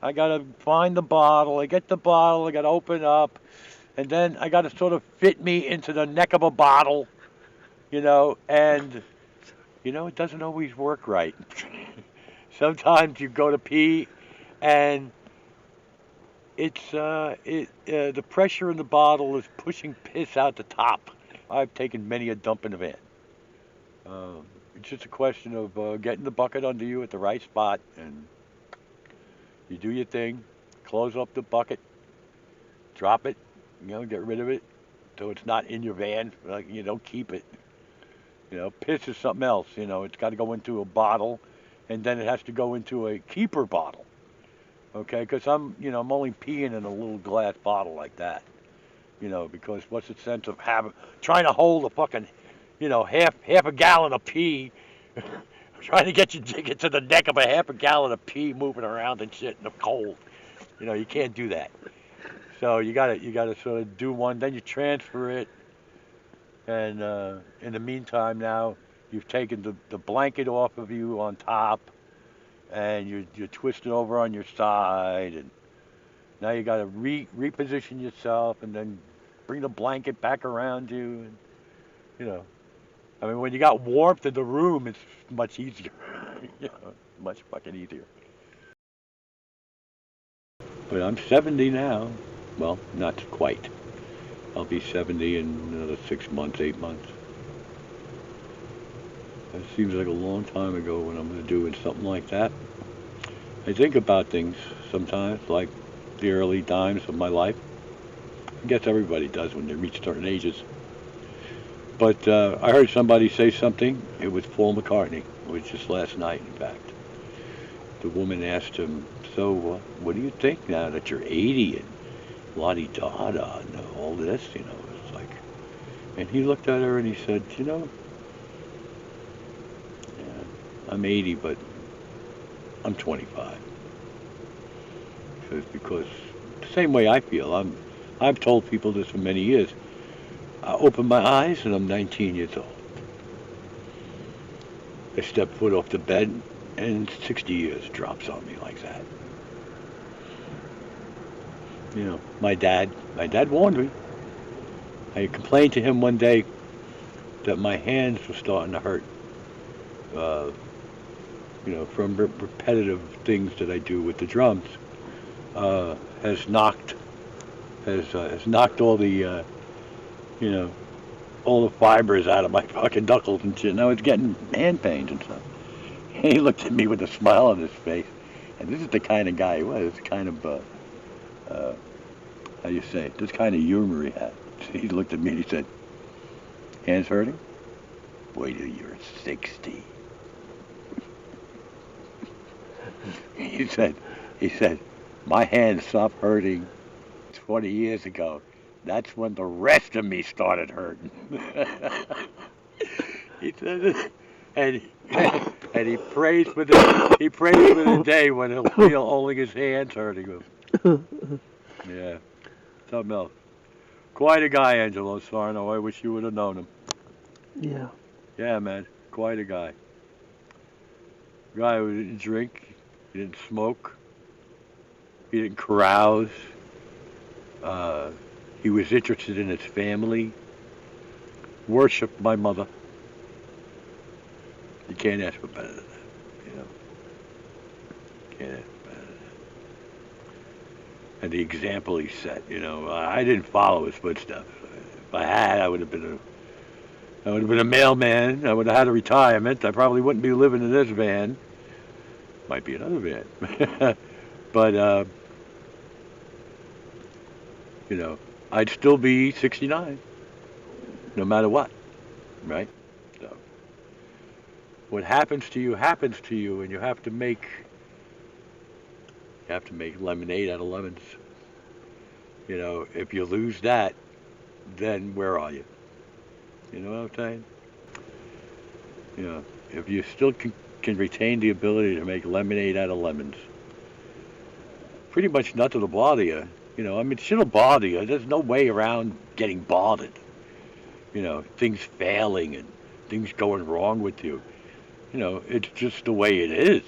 I got to find the bottle, I get the bottle, I got to open up, and then I got to sort of fit me into the neck of a bottle, and, it doesn't always work right. Sometimes you go to pee and it's the pressure in the bottle is pushing piss out the top. I've taken many a dump in the van. It's just a question of getting the bucket under you at the right spot, and you do your thing, close up the bucket, drop it, get rid of it, so it's not in your van. Like you don't keep it. Piss is something else. It's got to go into a bottle, and then it has to go into a keeper bottle. Okay, because I'm only peeing in a little glass bottle like that. Because what's the sense of trying to hold a fucking, half a gallon of pee, trying to get to the neck of a half a gallon of pee moving around and shit in the cold. You can't do that. So you gotta sort of do one, then you transfer it, and in the meantime now you've taken the blanket off of you on top, and you're twisted over on your side, and now you got to reposition yourself, and then bring the blanket back around you, and I mean, when you got warmth in the room, it's much easier, much fucking easier. But I'm 70 now. Well, not quite. I'll be 70 in another 6 months, 8 months. It seems like a long time ago when I'm doing something like that. I think about things sometimes, like the early times of my life. I guess everybody does when they reach certain ages. But I heard somebody say something. It was Paul McCartney. It was just last night, in fact. The woman asked him, so what do you think now that you're 80 and la-di-da-da and all this, It's like, and he looked at her and he said, yeah, I'm 80, but I'm 25. Because the same way I feel, I've told people this for many years. I open my eyes and I'm 19 years old. I step foot off the bed and 60 years drops on me like that. My dad warned me. I complained to him one day that my hands were starting to hurt. From repetitive things that I do with the drums. has knocked all the all the fibers out of my fucking knuckles and shit. Now it's getting hand pains and stuff. And he looked at me with a smile on his face, and this is the kind of guy he was. The kind of how you say it? This kind of humor he had. He looked at me and he said, "Hands hurting? Wait till you're 60." He said, "My hands stopped hurting 20 years ago. That's when the rest of me started hurting." He said, and he prays for the day when he'll feel only his hands hurting him. Yeah, something else. Quite a guy, Angelo Sarno. I wish you would have known him. Yeah. Yeah, man, quite a guy. Guy who didn't drink, he didn't smoke, he didn't carouse. He was interested in his family. Worshipped my mother. You can't ask for better than that, Can't ask for better than that. And the example he set, I didn't follow his footsteps. If I had, I would have been a mailman. I would have had a retirement. I probably wouldn't be living in this van. Might be another van. But, I'd still be 69, no matter what, right? So, what happens to you, and you have to make lemonade out of lemons. If you lose that, then where are you? You know what I'm saying? If you still can retain the ability to make lemonade out of lemons, pretty much nothing will bother you. Shit'll bother you. There's no way around getting bothered. Things failing and things going wrong with you. It's just the way it is.